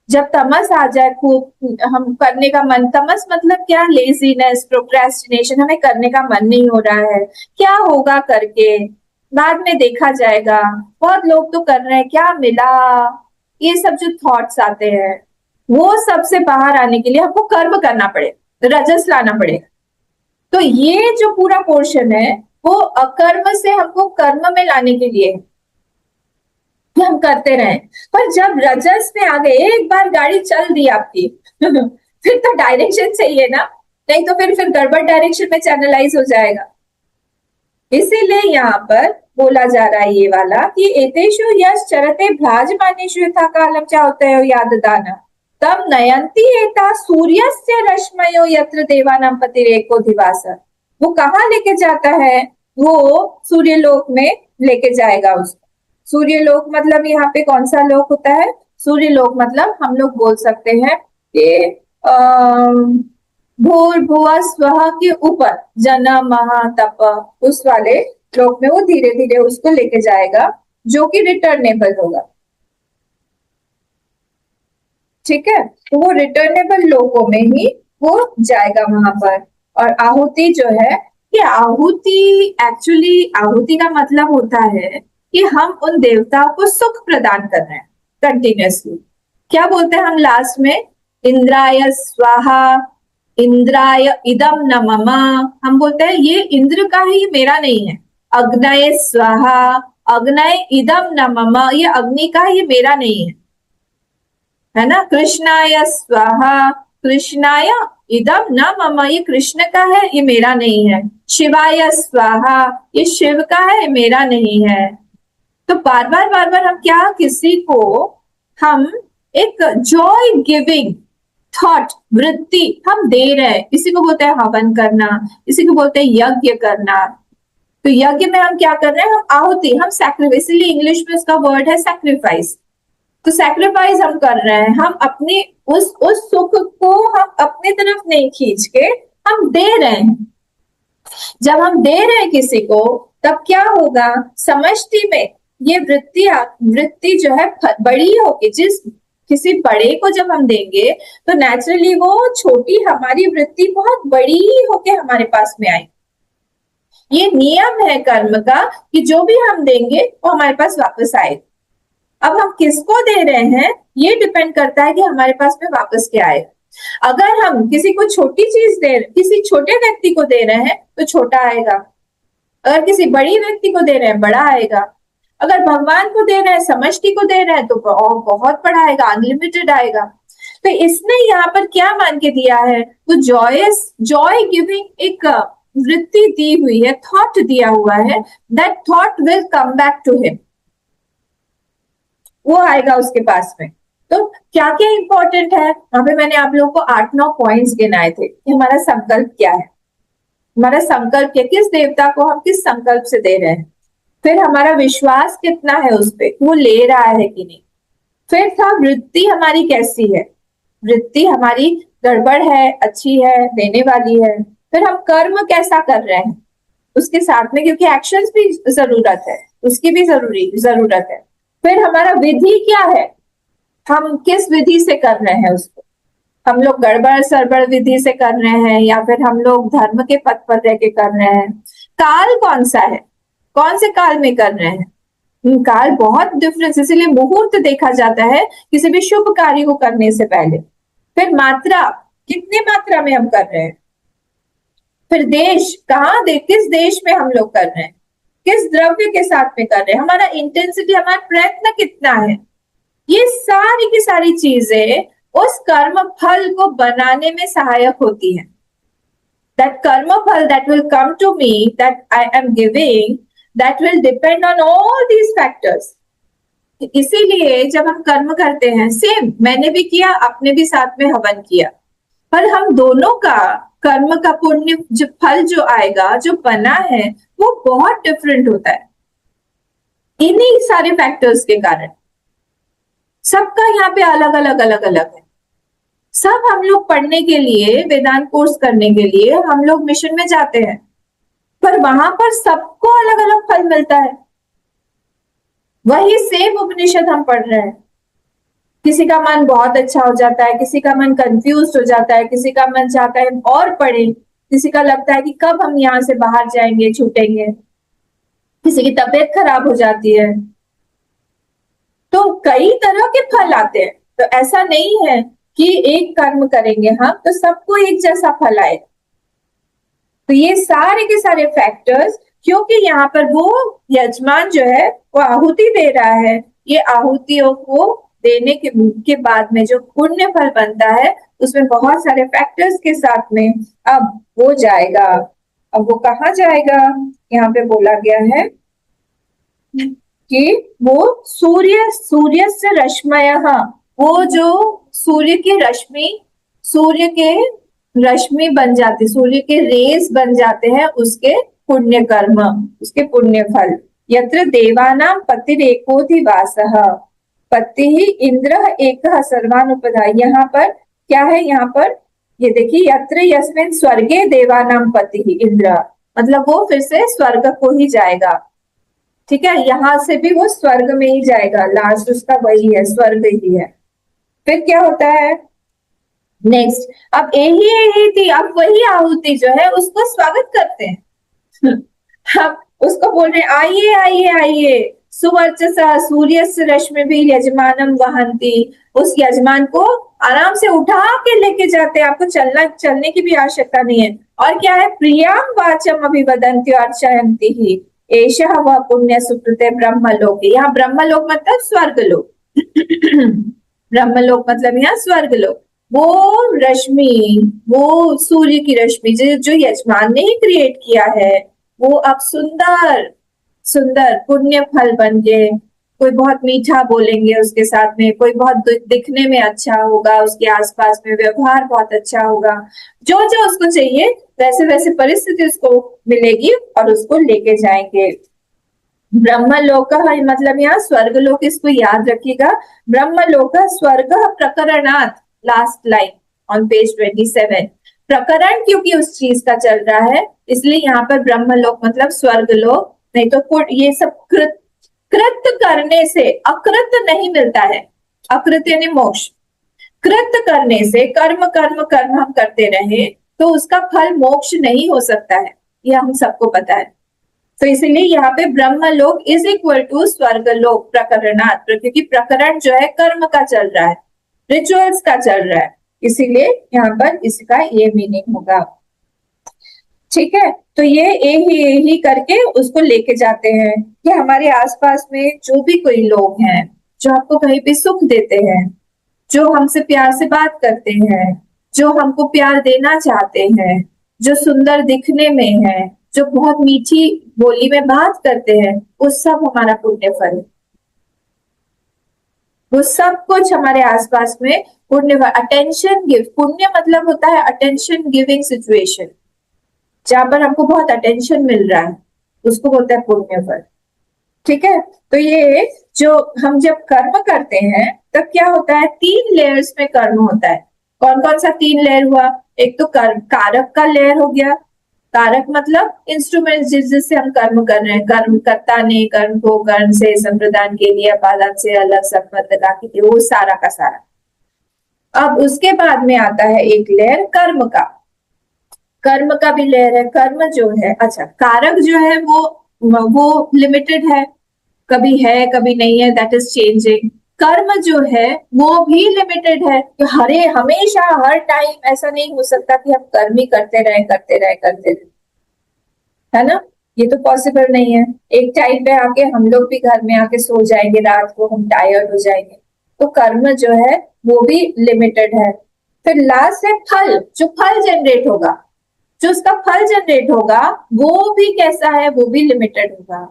जब तमस आ जाए, खूब हम करने का मन, तमस मतलब क्या? लेजीनेस, प्रोक्रेस्टिनेशन, हमें करने का मन नहीं हो रहा है, क्या होगा करके, बाद में देखा जाएगा, बहुत लोग तो कर रहे हैं, क्या मिला, ये सब जो थॉट्स आते हैं, वो सबसे बाहर आने के लिए हमको कर्म करना पड़ेगा, रजस लाना पड़ेगा। तो ये जो पूरा पोर्शन है वो अकर्म से हमको कर्म में लाने के लिए है, हम करते रहे। पर जब रजस में आ गए, एक बार गाड़ी चल दी आपकी फिर तो डायरेक्शन चाहिए ना, नहीं तो फिर गड़बड़ डायरेक्शन में चैनलाइज हो जाएगा। इसीलिए यहाँ पर बोला जा रहा है ये वाला कि एतेषु यश चरते भ्राजमानेषु यथा कालम, क्या होता है याद दाना, तब नयंती एता सूर्यस्य रश्मयो यत्र देवानां पतिरेको दिवासर। वो कहाँ लेके जाता है? वो सूर्यलोक में लेके जाएगा उसको। सूर्यलोक मतलब यहाँ पे कौन सा लोक होता है? सूर्यलोक मतलब हम लोग बोल सकते हैं कि भूर्भुवः स्वः के ऊपर जन महा तप, उस वाले लोक में वो धीरे धीरे उसको लेके जाएगा, जो कि रिटर्नेबल होगा। ठीक है, तो वो रिटर्नेबल लोकों में ही वो जाएगा वहां पर। और आहुति जो है, ये आहुति एक्चुअली, आहुति का मतलब होता है कि हम उन देवताओं को सुख प्रदान कर रहे हैं कंटिन्यूअसली। क्या बोलते हैं हम लास्ट में? इंद्राय स्वाहा, इंद्राय इदम न मम, हम बोलते हैं ये इंद्र का है, ये मेरा नहीं है। अग्नय स्वाहा, अग्नय इदम न मम, ये अग्नि का है, ये मेरा नहीं है ना। कृष्णाय स्वाहा, कृष्णाय इदम न मम, ये कृष्ण का है, ये मेरा नहीं है। शिवाय स्वाहा, ये शिव का है, मेरा नहीं है। तो बार बार हम क्या, किसी को हम एक जॉय गिविंग थॉट, वृत्ति हम दे रहे हैं। किसी को बोलते हैं हवन करना, किसी को बोलते हैं यज्ञ करना। तो यज्ञ में हम क्या कर रहे हैं? हम आहुति, हम सैक्रिफाइस, इसलिए इंग्लिश में इसका वर्ड है सैक्रिफाइस। तो सैक्रिफाइस हम कर रहे हैं, हम अपने उस सुख को हम अपने तरफ नहीं खींच के हम दे रहे हैं। जब हम दे रहे हैं किसी को, तब क्या होगा? समष्टि में ये वृत्ति जो है बड़ी होगी। जिस किसी बड़े को जब हम देंगे तो नेचुरली वो छोटी, हमारी वृत्ति बहुत बड़ी होके हमारे पास में आए। ये नियम है कर्म का कि जो भी हम देंगे वो हमारे पास वापस आए। अब हम किसको दे रहे हैं ये डिपेंड करता है कि हमारे पास में वापस क्या आए। अगर हम किसी को छोटी चीज किसी छोटे व्यक्ति को दे रहे हैं तो छोटा आएगा, अगर किसी बड़ी व्यक्ति को दे रहे हैं बड़ा आएगा, अगर भगवान को दे रहे हैं, समष्टि को दे रहे हैं तो बहुत बड़ा आएगा, अनलिमिटेड आएगा। तो इसने यहाँ पर क्या मान के दिया है? तो जॉय गिविंग एक वृत्ति दी हुई है, थॉट दिया हुआ है, that thought will come back to him, वो आएगा उसके पास में। तो क्या क्या इंपॉर्टेंट है वहां पे? मैंने आप लोगों को 8-9 पॉइंट्स गिनाए थे कि हमारा संकल्प क्या है, हमारा संकल्प क्या, किस देवता को हम किस संकल्प से दे रहे हैं। फिर हमारा विश्वास कितना है उस पे, वो ले रहा है कि नहीं। फिर था वृत्ति हमारी कैसी है, वृत्ति हमारी गड़बड़ है, अच्छी है, देने वाली है। फिर हम कर्म कैसा कर रहे हैं उसके साथ में, क्योंकि एक्शंस भी जरूरत है, उसकी भी जरूरत है। फिर हमारा विधि क्या है, हम किस विधि से कर रहे हैं उसको, हम लोग गड़बड़ सरबड़ विधि से कर रहे हैं या फिर हम लोग धर्म के पथ पर रह के कर रहे हैं। काल कौन सा है, कौन से काल में कर रहे हैं, काल बहुत डिफरेंस, इसीलिए मुहूर्त देखा जाता है किसी भी शुभ कार्य को करने से पहले। फिर मात्रा, कितने मात्रा में हम कर रहे हैं। फिर देश, किस देश में हम लोग कर रहे हैं, किस द्रव्य के साथ में कर रहे हैं, हमारा इंटेंसिटी, हमारा प्रयत्न कितना है। ये सारी की सारी चीजें उस कर्म फल को बनाने में सहायक होती है। That karma phal that will come to me, that I am giving, that will depend on all these factors. इसीलिए जब हम कर्म करते हैं, सेम मैंने भी किया, आपने भी साथ में हवन किया, पर हम दोनों का कर्म का पुण्य जो फल जो आएगा, जो बना है, वो बहुत डिफरेंट होता है इन्हीं सारे फैक्टर्स के कारण। सबका यहाँ पे अलग अलग है। सब हम लोग पढ़ने के लिए, वेदांत कोर्स करने के लिए हम लोग मिशन में जाते हैं, पर वहां पर सबको अलग अलग फल मिलता है। वही सेम उपनिषद हम पढ़ रहे हैं, किसी का मन बहुत अच्छा हो जाता है, किसी का मन कंफ्यूज हो जाता है, किसी का मन चाहता है और पढ़े, किसी का लगता है कि कब हम यहाँ से बाहर जाएंगे, छूटेंगे, किसी की तबीयत खराब हो जाती है। तो कई तरह के फल आते हैं, तो ऐसा नहीं है कि एक कर्म करेंगे हम तो सबको एक जैसा फल आएगा। तो ये सारे के सारे फैक्टर्स, क्योंकि यहाँ पर वो यजमान जो है वो आहुति दे रहा है, ये आहुतियों को देने के बाद में जो पुण्य फल बनता है उसमें बहुत सारे फैक्टर्स के साथ में अब वो जाएगा। अब वो कहाँ जाएगा, यहाँ पे बोला गया है कि वो सूर्य से रश्मय, वो जो सूर्य की रश्मि, सूर्य के रश्मि बन जाते, सूर्य के रेस बन जाते हैं, उसके पुण्य कर्म, उसके पुण्य फल। यत्र देवानां पतिरेकोधिवासः पति ही इंद्र एक सर्वानुपदा। यहाँ पर क्या है, यहाँ पर ये देखिए, यत्र यस्मिन् स्वर्गे देवानां पति ही इंद्र, मतलब वो फिर से स्वर्ग को ही जाएगा। ठीक है, यहां से भी वो स्वर्ग में ही जाएगा, लास्ट उसका वही है, स्वर्ग ही है। फिर क्या होता है नेक्स्ट, अब यही थी, अब वही आहुति जो है उसको स्वागत करते हैं। अब उसको बोल रहे आइए आइए आइए, सुवर्चसा सूर्य से रश्मि भी यजमानम वहंती, उस यजमान को आराम से उठा के लेके जाते हैं, आपको चलने की भी आवश्यकता नहीं है। और क्या है, प्रियाम वाचम अभिवदंती अर्चयंती ही एषः वह पुण्य सुकृते ब्रह्मलोक। यहाँ ब्रह्मलोक मतलब स्वर्गलोक। ब्रह्मलोक मतलब यहाँ स्वर्गलोक। वो रश्मि, वो सूर्य की रश्मि जो यजमान ने ही क्रिएट किया है, वो अब सुंदर सुंदर पुण्य फल बन गए। कोई बहुत मीठा बोलेंगे उसके साथ में, कोई बहुत दिखने में अच्छा होगा, उसके आसपास में व्यवहार बहुत अच्छा होगा, जो जो उसको चाहिए वैसे वैसे परिस्थिति उसको मिलेगी और उसको लेके जाएंगे। ब्रह्मलोक मतलब यहाँ स्वर्गलोक, इसको याद रखिएगा। ब्रह्मलोक स्वर्ग प्रकरणात्, लास्ट लाइन ऑन पेज 27, प्रकरण क्योंकि उस चीज का चल रहा है इसलिए यहाँ पर ब्रह्मलोक मतलब स्वर्गलोक। नहीं तो ये सब कृत करने से अकृत नहीं मिलता है, अकृत यानी मोक्ष। कृत करने से कर्म कर्म कर्म हम करते रहे तो उसका फल मोक्ष नहीं हो सकता है, यह हम सबको पता है। तो इसलिए यहाँ पे ब्रह्मलोक इज इक्वल टू स्वर्गलोक प्रकरणात्, क्योंकि प्रकरण जो है कर्म का चल रहा है, रिचुअल्स का चल रहा है, इसीलिए यहाँ पर इसका ये मीनिंग होगा। ठीक है, तो ये ही करके उसको लेके जाते हैं कि हमारे आसपास में जो भी कोई लोग हैं जो आपको कहीं पे सुख देते हैं, जो हमसे प्यार से बात करते हैं, जो हमको प्यार देना चाहते हैं, जो सुंदर दिखने में है, जो बहुत मीठी बोली में बात करते हैं, वो सब हमारा पुण्य फल है। वो सब कुछ हमारे आसपास में पुण्य, अटेंशन गिव, पुण्य मतलब होता है अटेंशन गिविंग सिचुएशन, जहां पर हमको बहुत अटेंशन मिल रहा है उसको बोलते हैं पुण्य फल। ठीक है। तो ये जो हम जब कर्म करते हैं तब क्या होता है, 3 लेयर्स में कर्म होता है। कौन कौन सा 3 लेयर हुआ? एक तो कर्म कारक का लेयर हो गया। कारक मतलब इंस्ट्रूमेंट जिससे हम कर्म कर रहे हैं। कर्म कर्ता ने कर्म को कर्म से संप्रदान के लिए अपादान से अलग संबंध लगा के, वो सारा का सारा। अब उसके बाद में आता है एक लेयर कर्म का। कर्म का भी लेयर है। कर्म जो है, अच्छा, कारक जो है वो लिमिटेड है कभी नहीं है, दैट इज चेंजिंग। कर्म जो है वो भी लिमिटेड है कि हरे हमेशा हर टाइम ऐसा नहीं हो सकता कि हम कर्म ही करते रहे, है ना। ये तो पॉसिबल नहीं है। एक टाइम पे आके हम लोग भी घर में आके सो जाएंगे, रात को हम टायर्ड हो जाएंगे। तो कर्म जो है वो भी लिमिटेड है। फिर लास्ट है फल, जो फल जनरेट होगा, जो उसका फल जनरेट होगा वो भी कैसा है, वो भी लिमिटेड होगा।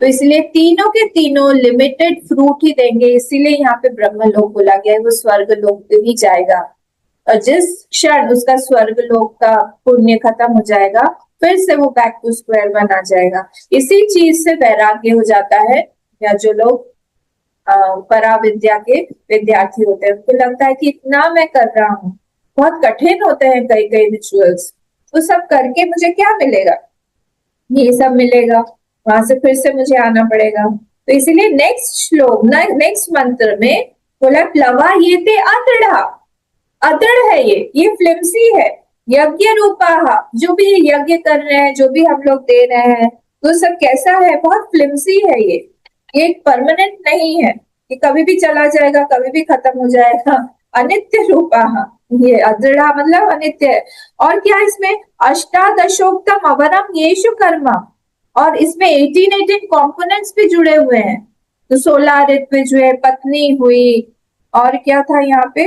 तो इसलिए तीनों के तीनों लिमिटेड फ्रूट ही देंगे, इसीलिए यहाँ पे ब्रह्मलोक बोला गया है, वो स्वर्ग लोक पे ही जाएगा। और जिस क्षण उसका स्वर्ग लोक का पुण्य खत्म हो जाएगा, फिर से वो बैक टू स्क्वायर वन आ जाएगा। इसी चीज से वैराग्य हो जाता है, या जो लोग परा विद्या के विद्यार्थी होते हैं उनको लगता है कि इतना मैं कर रहा हूँ, बहुत कठिन होते हैं कई कई रिचुअल्स, तो सब करके मुझे क्या मिलेगा, ये सब मिलेगा, वहां से फिर से मुझे आना पड़ेगा। तो इसीलिए नेक्स्ट श्लोक नेक्स्ट मंत्र में बोला प्लवा ये ते अदृढ़, अदृढ़ है ये फ्लिमसी है। यज्ञ रूपा, जो भी यज्ञ कर रहे हैं, जो भी हम लोग दे रहे हैं, तो सब कैसा है, बहुत फ्लिमसी है ये एक परमानेंट नहीं है कि कभी भी चला जाएगा, कभी भी खत्म हो जाएगा। अनित्य रूपा, ये अदृढ़ मतलब अनित्य है। और क्या इसमें अष्टादशोक्तम अवरम येषु कर्म, और इसमें 18 कंपोनेंट्स भी जुड़े हुए हैं। तो 16 ऋत्विज हुए, पत्नी हुई, और क्या था यहाँ पे,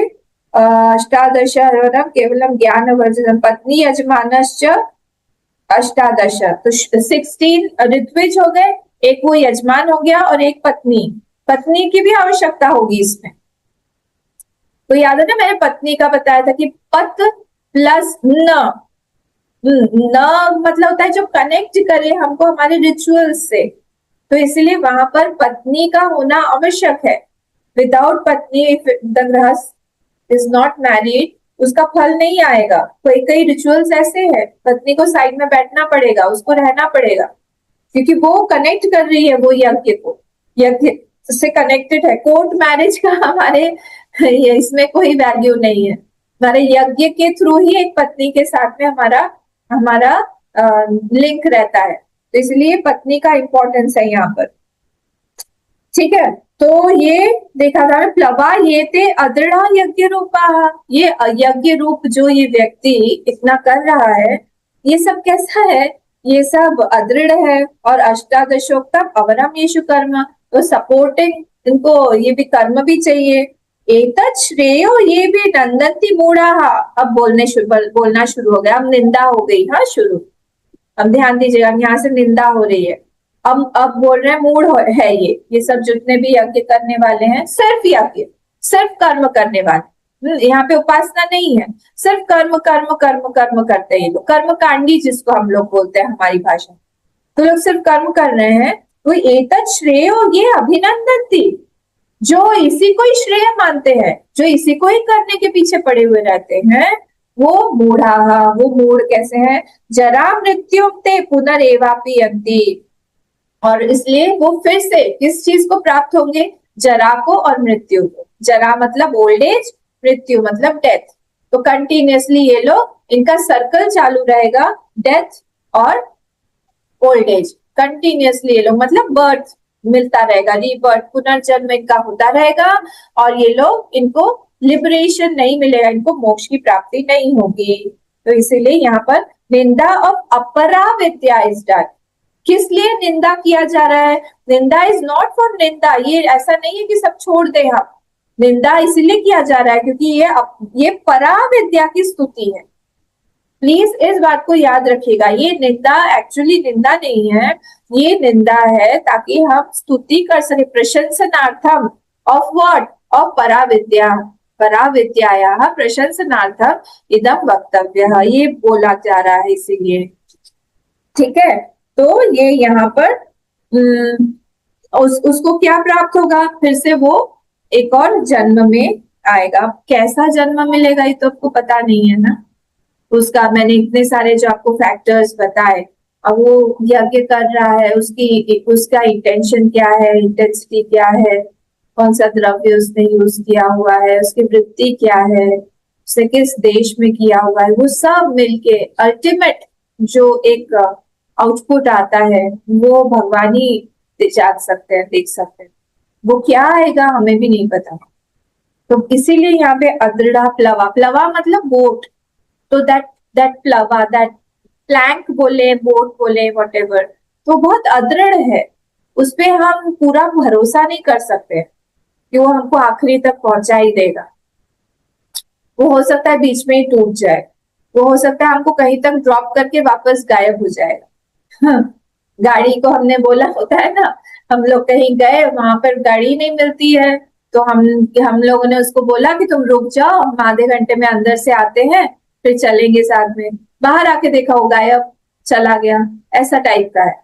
अष्टादश केवलम ज्ञान वर्जनम पत्नी यजमानश्च अष्टादश, तो 16 ऋत्विज हो गए, एक वो यजमान हो गया और एक पत्नी। पत्नी की भी आवश्यकता होगी इसमें। तो याद है ना, मैंने पत्नी का बताया था कि पत प्लस न मतलब होता है जो कनेक्ट करे हमको हमारे रिचुअल से, तो इसलिए वहां पर पत्नी का होना आवश्यक है। विदाउट पत्नी, इफ द गृहस्थ इज नॉट मैरिड, उसका फल नहीं आएगा। कई कई रिचुअल्स ऐसे हैं, पत्नी को साइड में बैठना पड़ेगा, उसको रहना पड़ेगा, क्योंकि वो कनेक्ट कर रही है वो यज्ञ को, यज्ञ से कनेक्टेड है। कोर्ट मैरिज का हमारे इसमें कोई वैल्यू नहीं है। हमारे यज्ञ के थ्रू ही एक पत्नी के साथ में हमारा हमारा लिंक रहता है, तो इसलिए पत्नी का इंपॉर्टेंस है यहाँ पर। ठीक है, तो ये देखा था प्लवा ये ते अदृढ़ यज्ञ रूपा, ये यज्ञ रूप जो ये व्यक्ति इतना कर रहा है, ये सब कैसा है, ये सब अदृढ़ है। और अष्टादशोक्तम अवरम येषु कर्म, तो सपोर्टिंग इनको ये भी कर्म भी चाहिए। एतत् श्रेयो ये भी नंदंती मूढ़ा, अब बोलना शुरू हो गया, अब निंदा हो गई, हाँ शुरू। अब ध्यान दीजिएगा, यहाँ से निंदा हो रही है। अब बोल रहे हैं मूढ़ है ये सब जितने भी यज्ञ करने वाले हैं, सिर्फ यज्ञ, सिर्फ कर्म करने वाले, यहाँ पे उपासना नहीं है, सिर्फ कर्म कर्म कर्म कर्म करते हैं लोग, कर्म कांडी जिसको हम लोग बोलते हैं हमारी भाषा। तो लोग सिर्फ कर्म कर रहे हैं। तो एतत् श्रेय, ये अभिनंदनती, जो इसी को ही श्रेय मानते हैं, जो इसी को ही करने के पीछे पड़े हुए रहते हैं, वो मूढ़ा, वो मूढ़ कैसे हैं, जरा मृत्यु ते पुनरेवापि यन्ति, और इसलिए वो फिर से किस चीज को प्राप्त होंगे, जरा को और मृत्यु को। जरा मतलब ओल्ड एज, मृत्यु मतलब डेथ। तो कंटिन्यूअसली ये लोग, इनका सर्कल चालू रहेगा, डेथ और ओल्ड एज, कंटिन्यूअसली ये लोग मतलब बर्थ मिलता रहेगा, रीबर्थ, पुनर्जन्म इनका होता रहेगा, और ये लोग, इनको लिबरेशन नहीं मिलेगा, इनको मोक्ष की प्राप्ति नहीं होगी। तो इसीलिए यहाँ पर निंदा ऑफ अपरा विद्या इज डन। किस लिए निंदा किया जा रहा है, निंदा इज नॉट फॉर निंदा, ये ऐसा नहीं है कि सब छोड़ दे हम, निंदा इसलिए किया जा रहा है क्योंकि ये परा विद्या की स्तुति है। प्लीज इस बात को याद रखिएगा, ये निंदा एक्चुअली निंदा नहीं है, ये निंदा है ताकि हम स्तुति कर सके, प्रशंसनार्थम ऑफ व्हाट, ऑफ परा विद्या, परा विद्यायाः प्रशंसनार्थम इदम वक्तव्यः, ये बोला जा रहा है इसीलिए। ठीक है, तो ये यहाँ पर उसको क्या प्राप्त होगा, फिर से वो एक और जन्म में आएगा। कैसा जन्म मिलेगा ये तो आपको पता नहीं है ना, उसका मैंने इतने सारे जो आपको फैक्टर्स बताए। अब वो यज्ञ कर रहा है, उसका इंटेंशन क्या है, इंटेंसिटी क्या है, कौन सा द्रव्य उसने यूज किया हुआ है, उसकी वृत्ति क्या है, उसने किस देश में किया हुआ है, वो सब मिलके अल्टीमेट जो एक आउटपुट आता है वो भगवान ही जान सकते हैं, देख सकते हैं। वो क्या आएगा हमें भी नहीं पता। तो इसीलिए यहाँ पे अदृढ़ा प्लवा, प्लवा मतलब बोट, तो दैट प्लवा, दैट प्लैंक बोले, बोट बोले, वॉटेवर, तो बहुत अदृढ़ है। उस पे हम पूरा भरोसा नहीं कर सकते कि वो हमको आखिरी तक पहुंचा ही देगा। वो हो सकता है बीच में ही टूट जाए, वो हो सकता है हमको कहीं तक ड्रॉप करके वापस गायब हो जाएगा। हाँ, गाड़ी को हमने बोला होता है ना, हम लोग कहीं गए, वहां पर गाड़ी नहीं मिलती है, तो हम लोगों ने उसको बोला कि तुम रुक जाओ, हम आधे घंटे में अंदर से आते हैं, फिर चलेंगे साथ में। बाहर आके देखा वो गायब, चला गया, ऐसा टाइप का है।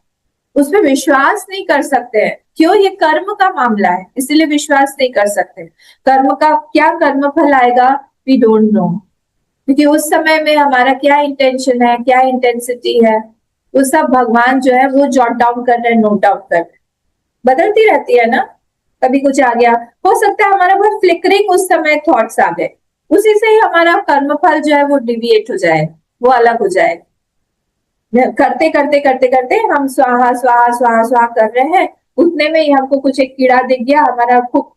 उस पर विश्वास नहीं कर सकते हैं, क्यों? ये कर्म का मामला है, इसीलिए विश्वास नहीं कर सकते। कर्म का क्या कर्म फल आएगा, वी डोंट नो, क्योंकि उस समय में हमारा क्या इंटेंशन है, क्या इंटेंसिटी है, वो सब भगवान जो है वो जॉट डाउन कर रहे हैं, नोट डाउन कर रहे हैं। बदलती रहती है ना, कभी कुछ आ गया, हो सकता है हमारा बहुत फ्लिकरिंग उस समय थॉट्स आ गए, उसी से ही हमारा कर्मफल जो है वो डिविएट हो जाए, वो अलग हो जाए। करते करते करते करते हम स्वाहा स्वाहा स्वाहा स्वाहा कर रहे हैं, उतने में ही हमको कुछ एक कीड़ा दिख गया, हमारा खूब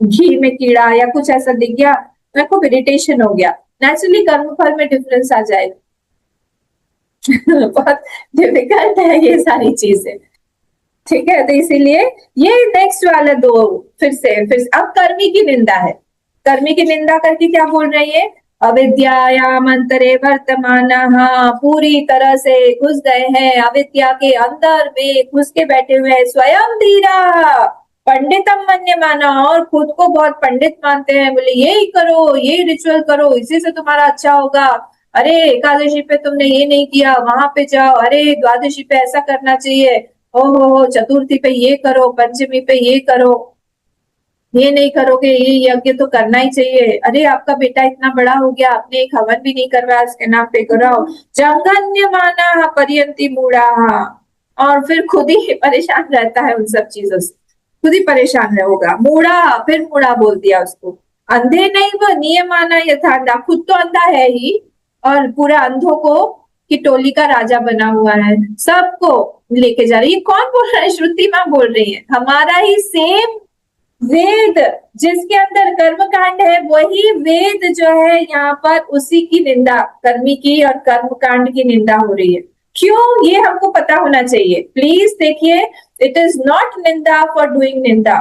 घी में कीड़ा या कुछ ऐसा दिख गया, मेरे को इरिटेशन हो गया, नेचुरली कर्मफल में डिफरेंस आ जाएगा। बहुत डिफिकल्ट है ये सारी चीजें, ठीक है। तो इसीलिए ये नेक्स्ट वाला दो, फिर से अब कर्मी की निंदा है। कर्मी की निंदा करके क्या बोल रही है, अविद्यायाम अंतरे वर्तमान, पूरी तरह से घुस गए हैं अविद्या के अंदर में, घुस के बैठे हुए हैं, स्वयं धीरा पंडितम मन्य माना, और खुद को बहुत पंडित मानते हैं, बोले यही करो, यही रिचुअल करो, इसी से तुम्हारा अच्छा होगा। अरे एकादशी पे तुमने ये नहीं किया, वहां पे जाओ, अरे द्वादशी पे ऐसा करना चाहिए, हो चतुर्थी पे ये करो, पंचमी पे ये करो, ये नहीं करोगे ये यज्ञ तो करना ही चाहिए, अरे आपका बेटा इतना बड़ा हो गया, आपने एक हवन भी नहीं करवाया, उसके नाम पे कराओ, जंगन्य माना परियंती मूढ़ा, और फिर खुद ही परेशान रहता है उन सब चीजों से, खुद ही परेशान होगा। मूढ़ा, फिर मूढ़ा बोल दिया उसको, अंधे नहीं, वो नियमाना यथांधा, खुद तो अंधा है ही, और पूरा अंधों को की टोली का राजा बना हुआ है, सबको लेके जा रही है। कौन बोल रहा है? श्रुति माँ बोल रही है, हमारा ही सेम वेद जिसके अंदर कर्म कांड है, वही वेद जो है यहाँ पर उसी की निंदा, कर्मी की और कर्म कांड की निंदा हो रही है। क्यों? ये हमको पता होना चाहिए, प्लीज देखिए, it is not ninda for doing ninda,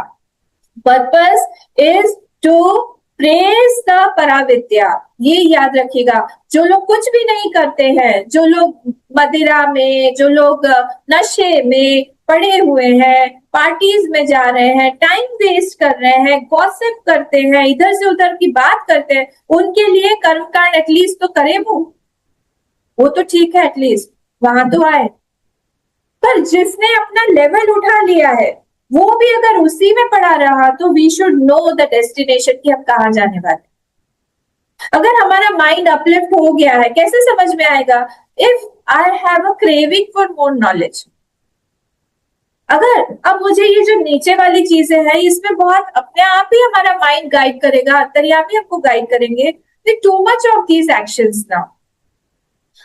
purpose is to praise the paravidya. ये याद रखिएगा, जो लोग कुछ भी नहीं करते हैं, जो लोग मदिरा में, जो लोग नशे में पड़े हुए हैं, पार्टीज में जा रहे हैं, टाइम वेस्ट कर रहे हैं, गॉसिप करते हैं, इधर से उधर की बात करते हैं, उनके लिए कर्मकांड एटलीस्ट तो करे, वो तो ठीक है, एटलीस्ट वहां तो आए। पर जिसने अपना लेवल उठा लिया है, वो भी अगर उसी में पड़ा रहा, तो we should know the destination कि हम कहाँ जाने वाले। अगर हमारा माइंड अपलिफ्ट हो गया है, कैसे समझ में आएगा? If I have a craving for more knowledge, अगर अब मुझे ये जो नीचे वाली चीजें हैं, इसमें बहुत अपने आप ही हमारा माइंड गाइड करेगा, अंतर्यामी हमको गाइड करेंगे, too much of these actions now,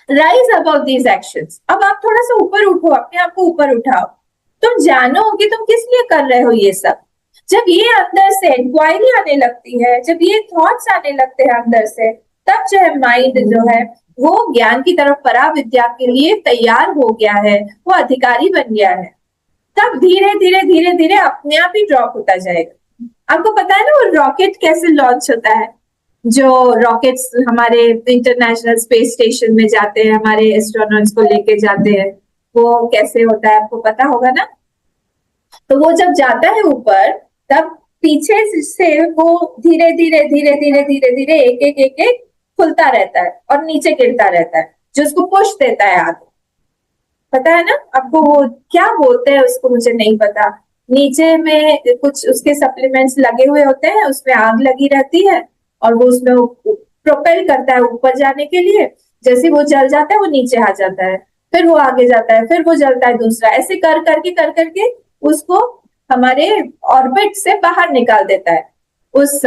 rise about these actions. अब आप थोड़ा सा ऊपर उठो, अपने आप को ऊपर उठाओ, तुम जानो कि तुम किस लिए कर रहे हो ये सब। जब ये अंदर से इंक्वायरी आने लगती है, जब ये थॉट्स आने लगते हैं अंदर से, तब जो है माइंड जो है वो ज्ञान की तरफ, पराविद्या के लिए तैयार हो गया है, वो अधिकारी बन गया है। तब धीरे धीरे धीरे धीरे अपने आप ही ड्रॉप होता जाएगा। आपको पता है ना वो रॉकेट कैसे लॉन्च होता है? जो रॉकेट्स हमारे इंटरनेशनल स्पेस स्टेशन में जाते हैं, हमारे एस्ट्रोनॉट्स को लेके जाते हैं, वो कैसे होता है आपको पता होगा ना। तो वो जब जाता है ऊपर, तब पीछे से वो धीरे धीरे धीरे धीरे धीरे धीरे एक एक एक एक खुलता रहता है और नीचे गिरता रहता है, जो उसको पुश देता है आगे। पता है ना आपको? वो क्या बोलते हैं उसको, मुझे नहीं पता, नीचे में कुछ उसके सप्लीमेंट्स लगे हुए होते हैं, उसमें आग लगी रहती है और वो उसमें प्रोपेल करता है ऊपर जाने के लिए। जैसे वो जल जाता है वो नीचे आ जाता है, फिर वो आगे जाता है, फिर वो जलता है दूसरा, ऐसे कर करके उसको हमारे ऑर्बिट से बाहर निकाल देता है। उस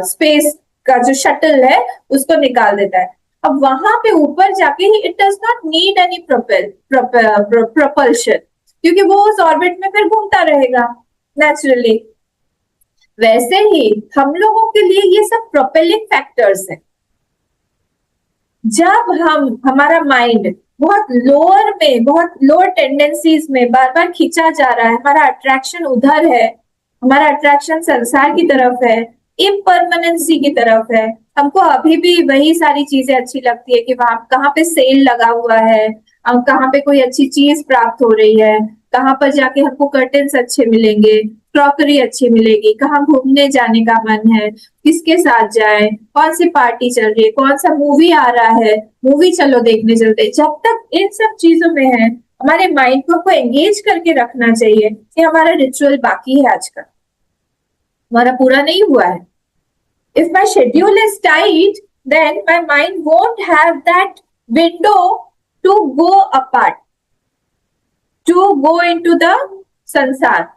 स्पेस का जो शटल है उसको निकाल देता है। अब वहां पे ऊपर जाके ही it does not need any propulsion, क्योंकि वो उस ऑर्बिट में फिर घूमता रहेगा नेचुरली। वैसे ही हम लोगों के लिए ये सब प्रोपेलिंग फैक्टर्स हैं। जब हमारा माइंड बहुत लोअर में, बहुत लोअर टेंडेंसीज में बार बार खींचा जा रहा है, हमारा अट्रैक्शन उधर है, हमारा अट्रैक्शन संसार की तरफ है, इम्परमानेंसी की तरफ है, हमको अभी भी वही सारी चीजें अच्छी लगती है कि वहां कहाँ पे सेल लगा हुआ है, कहाँ पे कोई अच्छी चीज प्राप्त हो रही है, कहाँ पर जाके हमको कर्टन्स अच्छे मिलेंगे, क्रॉकरी अच्छी मिलेगी, कहाँ घूमने जाने का मन है, किसके साथ जाए, कौन सी पार्टी चल रही है, कौन सा मूवी आ रहा है, मूवी चलो देखने चलते। जब तक इन सब चीजों में है, हमारे माइंड को एंगेज करके रखना चाहिए कि हमारा रिचुअल बाकी है, आज का हमारा पूरा नहीं हुआ है। If my schedule is tight, then my mind won't have that window to go apart, to go into the संसार।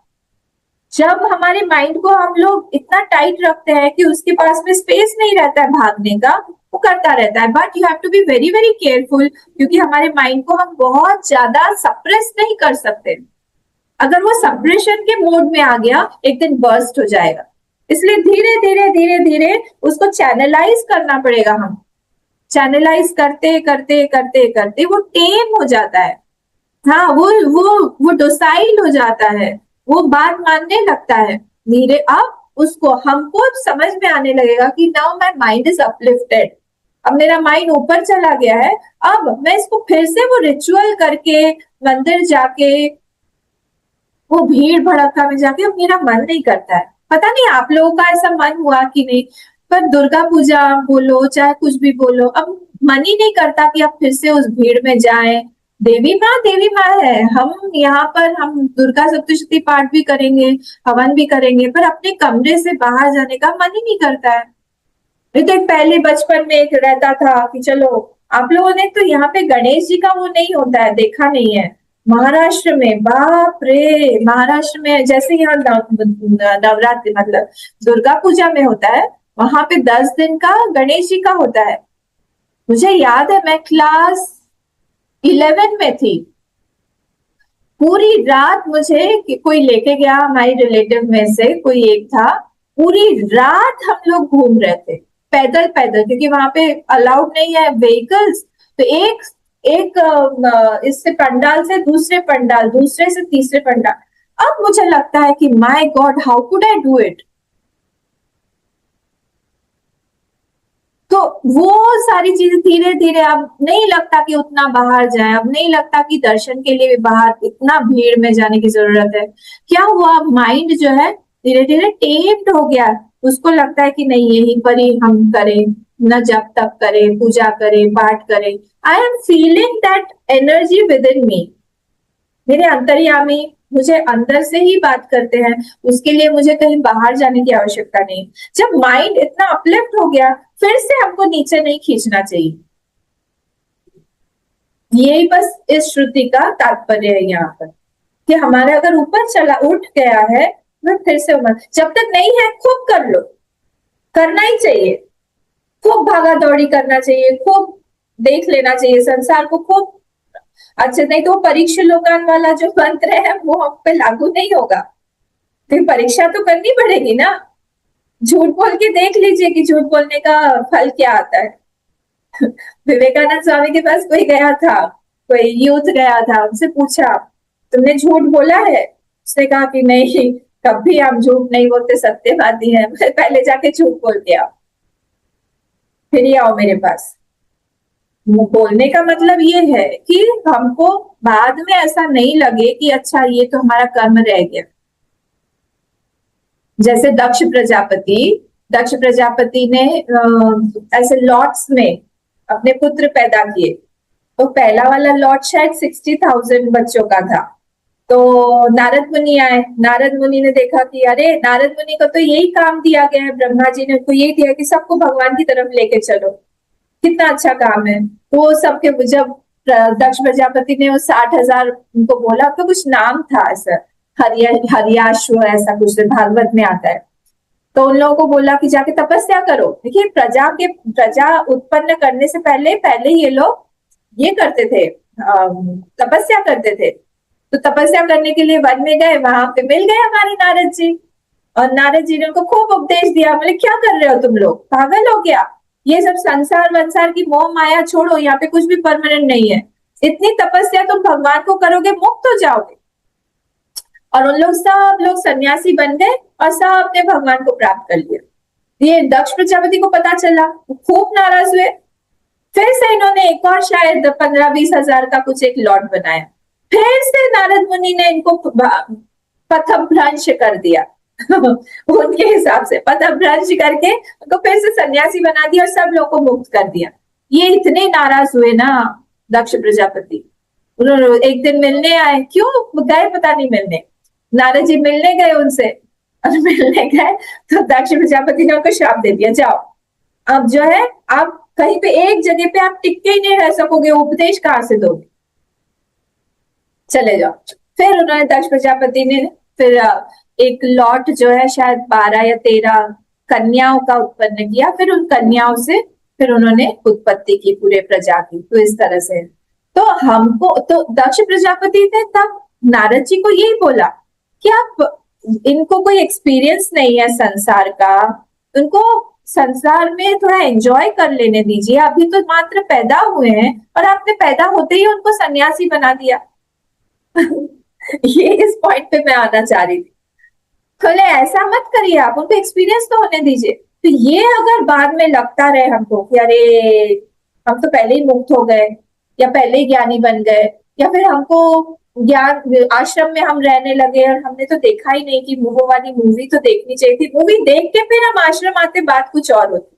जब हमारे माइंड को हम लोग इतना टाइट रखते हैं कि उसके पास में स्पेस नहीं रहता है भागने का, वो करता रहता है। But you have to be very very careful, क्योंकि हमारे माइंड को हम बहुत ज्यादा सप्रेस नहीं कर सकते। अगर वो सप्रेशन के मोड में आ गया, एक दिन बर्स्ट हो जाएगा। इसलिए धीरे धीरे धीरे धीरे उसको चैनलाइज करना पड़ेगा। हम चैनलाइज करते करते करते करते वो टेम हो जाता है। हाँ, वो डोसाइल हो जाता है, वो बात मानने लगता है धीरे। अब उसको हमको समझ में आने लगेगा कि now my mind is uplifted, अब मेरा माइंड ऊपर चला गया है। अब मैं इसको फिर से वो रिचुअल करके मंदिर जाके वो भीड़ भड़का में जाके अब मेरा मन नहीं करता है। पता नहीं आप लोगों का ऐसा मन हुआ कि नहीं, पर दुर्गा पूजा बोलो चाहे कुछ भी बोलो, अब मन ही नहीं करता कि आप फिर से उस भीड़ में जाएं। देवी माँ है, हम यहाँ पर हम दुर्गा सप्तशती पाठ भी करेंगे, हवन भी करेंगे, पर अपने कमरे से बाहर जाने का मन ही नहीं करता है। ये तो एक पहले बचपन में एक रहता था कि चलो, आप लोगों ने तो यहाँ पे गणेश जी का वो नहीं होता है, देखा नहीं है। महाराष्ट्र में बाप रे, महाराष्ट्र में जैसे यहाँ नवरात्रि मतलब दुर्गा पूजा में होता है, वहां पे 10 दिन का गणेश जी का होता है। मुझे याद है मैं क्लास 11 में थी, पूरी रात मुझे कोई लेके गया, हमारी रिलेटिव में से कोई एक था। पूरी रात हम लोग घूम रहे थे पैदल पैदल, क्योंकि वहां पे अलाउड नहीं है व्हीकल्स। तो एक एक इससे पंडाल से दूसरे पंडाल, दूसरे से तीसरे पंडाल। अब मुझे लगता है कि my God, how could I do it. तो वो सारी चीजें धीरे धीरे अब नहीं लगता कि उतना बाहर जाए, अब नहीं लगता कि दर्शन के लिए बाहर इतना भीड़ में जाने की जरूरत है। क्या हुआ, माइंड जो है धीरे धीरे टेम्ड हो गया। उसको लगता है कि नहीं, यहीं पर ही हम करें, न जब तक करें, पूजा करें, पाठ करें। I am feeling that energy within me. मेरे अंतर्यामी मुझे अंदर से ही बात करते हैं, उसके लिए मुझे कहीं बाहर जाने की आवश्यकता नहीं। जब माइंड इतना अपलिफ्ट हो गया, फिर से हमको नीचे नहीं खींचना चाहिए। यही बस इस श्रुति का तात्पर्य है यहाँ पर, कि हमारा अगर ऊपर चला उठ गया है, वह फिर से जब तक नहीं है खूब कर लो, करना ही चाहिए, खूब भागा दौड़ी करना चाहिए, खूब देख लेना चाहिए संसार को, खूब अच्छा। नहीं तो परीक्षा लोकान वाला जो मंत्र है वो हम पे लागू नहीं होगा। फिर परीक्षा तो करनी पड़ेगी ना। झूठ बोल के देख लीजिए कि झूठ बोलने का फल क्या आता है। विवेकानंद स्वामी के पास कोई गया था, कोई यूथ गया था, उनसे पूछा तुमने झूठ बोला है? उसने कहा कि नहीं, कभी हम झूठ नहीं बोलते, सत्यवादी हैं। पहले जाके झूठ बोल के आओ, फिर ही आओ मेरे पास। बोलने का मतलब ये है कि हमको बाद में ऐसा नहीं लगे कि अच्छा ये तो हमारा कर्म रह गया। जैसे दक्ष प्रजापति ने ऐसे लॉट्स में अपने पुत्र पैदा किए। तो पहला वाला लॉट शायद 60,000 बच्चों का था, तो नारद मुनि आए। नारद मुनि ने देखा कि अरे, नारद मुनि को तो यही काम दिया गया है, ब्रह्मा जी ने उनको यही दिया कि सबको भगवान की तरफ लेके चलो, कितना अच्छा काम है। तो वो सबके, जब दक्ष प्रजापति ने वो 60,000 उनको बोला, तो कुछ नाम था ऐसा, हरियाश्व ऐसा कुछ भागवत में आता है। तो उन लोगों को बोला कि जाके तपस्या करो। देखिए, प्रजा उत्पन्न करने से पहले पहले ये लोग ये करते थे, तपस्या करते थे। तो तपस्या करने के लिए वन में गए, वहां पे मिल गए हमारे नारद जी। और नारद जी ने उनको खूब उपदेश दिया। बोले, क्या कर रहे हो तुम लोग, पागल हो क्या? ये सब संसार वंसार की मोह माया छोड़ो, यहाँ पे कुछ भी परमानेंट नहीं है। इतनी तपस्या तुम भगवान को करोगे, मुक्त हो जाओगे। और उन लोग सब लोग सन्यासी बन गए और सब ने भगवान को प्राप्त कर लिया। ये दक्ष प्रजापति को पता चला, वो खूब नाराज हुए। फिर से इन्होंने एक और शायद 15-20 हजार का कुछ एक लॉट बनाया। फिर से नारद मुनि ने इनको पथभ्रंश कर दिया उनके हिसाब से पथभ्रंश करके उनको फिर से सन्यासी बना दिया और सब लोगों को मुक्त कर दिया। ये इतने नाराज हुए ना दक्ष प्रजापति, उन्होंने एक दिन मिलने आए। क्यों गए पता नहीं मिलने, नारद जी मिलने गए उनसे, और मिलने गए तो दक्ष प्रजापति ने उनको श्राप दे दिया, जाओ अब जो है आप कहीं पे एक जगह पे आप टिक के ही नहीं रह सकोगे, उपदेश कहां से दोगे, चले जाओ। फिर उन्होंने दक्ष प्रजापति ने फिर एक लॉट जो है शायद 12 या 13 कन्याओं का उत्पन्न किया। फिर उन कन्याओं से फिर उन्होंने उत्पत्ति की पूरे प्रजा की। तो इस तरह से तो हमको तो दक्ष प्रजापति ने तब नारद जी को यही बोला कि आप, इनको कोई एक्सपीरियंस नहीं है संसार का, उनको संसार में थोड़ा एंजॉय कर लेने दीजिए, अभी तो मात्र पैदा हुए हैं और आपने पैदा होते ही उनको सन्यासी बना दिया ये इस पॉइंट पे मैं आना चाह रही थी। खोले, ऐसा मत करिए, आप उनको एक्सपीरियंस तो होने दीजिए। तो ये अगर बाद में लगता रहे हमको कि अरे हम तो पहले ही मुक्त हो गए, या पहले ही ज्ञानी बन गए, या फिर हमको ज्ञान आश्रम में हम रहने लगे और हमने तो देखा ही नहीं कि वो वाली मूवी तो देखनी चाहिए थी, मूवी देख के फिर हम आश्रम आते, बात कुछ और होती,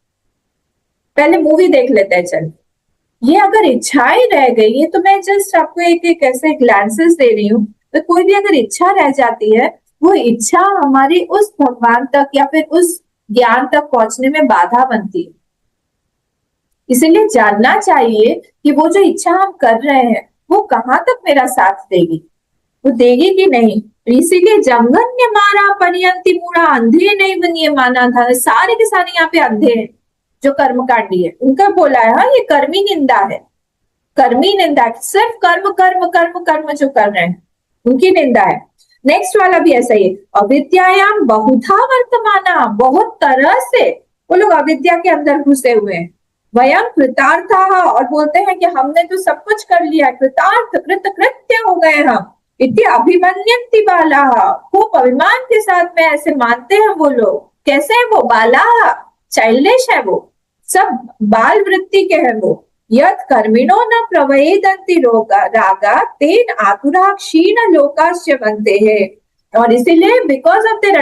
पहले मूवी देख लेते हैं चल। ये अगर इच्छाएं रह गई है, तो मैं जस्ट आपको एक एक ऐसे ग्लांसेस दे रही हूँ, तो कोई भी अगर इच्छा रह जाती है, वो इच्छा हमारी उस भगवान तक या फिर उस ज्ञान तक पहुंचने में बाधा बनती है। इसीलिए जानना चाहिए कि वो जो इच्छा हम कर रहे हैं वो कहाँ तक मेरा साथ देगी, वो देगी कि नहीं। इसीलिए जंगन्य मारा परियंती मूढ़ा, अंधे नहीं बनिए माना था। सारे के सारे यहाँ पे अंधे हैं जो कर्मकांडी है, उनका बोला है। हाँ, ये कर्मी निंदा है, कर्मी निंदा, सिर्फ कर्म कर्म कर्म कर्म जो कर रहे हैं उनकी निंदा है। नेक्स्ट वाला भी ऐसा ही, अविद्यायाम बहुधा वर्तमाना, बहुत तरह से वो लोग अविद्या के अंदर घुसे हुए हैं। वयम कृतार्था, और बोलते हैं कि हमने तो सब कुछ कर लिया, कृतार्थ कृत कृत्य हो गए हम। इतने अभिमन्यंति बाला, खूब अभिमान के साथ में ऐसे मानते हैं वो लोग। कैसे है वो? बाला, चाइल्डिश है वो, सब बाल वृत्ति के हैं वो। यत कर्मिणो न प्रवेदन्ति रागा तेन आतुरा क्षीण लोकास्य बनते हैं। और इसीलिए because of their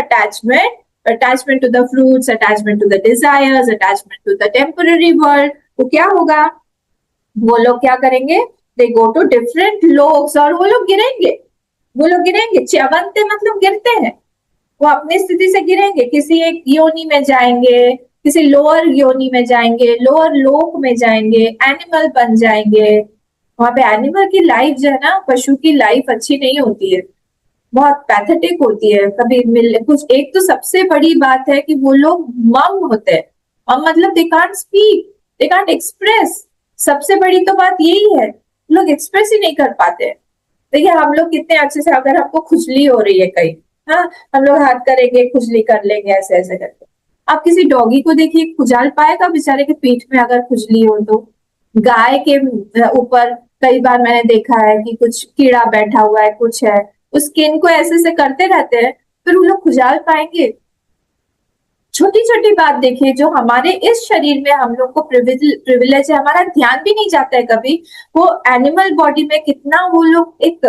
attachment to the fruits, attachment to the desires, attachment to the temporary world, तो क्या होगा, वो लोग क्या करेंगे, they go to different loks, और वो लोग गिरेंगे। च्यवंते मतलब गिरते हैं, वो अपनी स्थिति से गिरेंगे, किसी एक योनि में जाएंगे, किसी लोअर योनि में जाएंगे, लोअर लोक में जाएंगे, एनिमल बन जाएंगे। वहां पे एनिमल की लाइफ जो है ना, पशु की लाइफ अच्छी नहीं होती है, बहुत पैथेटिक होती है। कभी कुछ एक तो सबसे बड़ी बात है कि वो लोग मम होते हैं, और मतलब they can't speak, they can't express. सबसे बड़ी तो बात यही है, लोग एक्सप्रेस ही नहीं कर पाते। देखिए हम लोग कितने अच्छे से, अगर हमको खुजली हो रही है कहीं, हाँ, हम लोग हाथ करेंगे, खुजली कर लेंगे ऐसे ऐसे करके। आप किसी डॉगी को देखिए, खुजाल पाएगा बेचारे के पीठ में अगर खुजली हो तो। गाय के ऊपर कई बार मैंने देखा है कि कुछ कीड़ा बैठा हुआ है, कुछ है, उस स्किन को ऐसे से करते रहते हैं, फिर वो लोग खुजाल पाएंगे। छोटी छोटी बात देखिए, जो हमारे इस शरीर में हम लोग को प्रिविलेज है, हमारा ध्यान भी नहीं जाता है कभी, वो एनिमल बॉडी में कितना वो लोग एक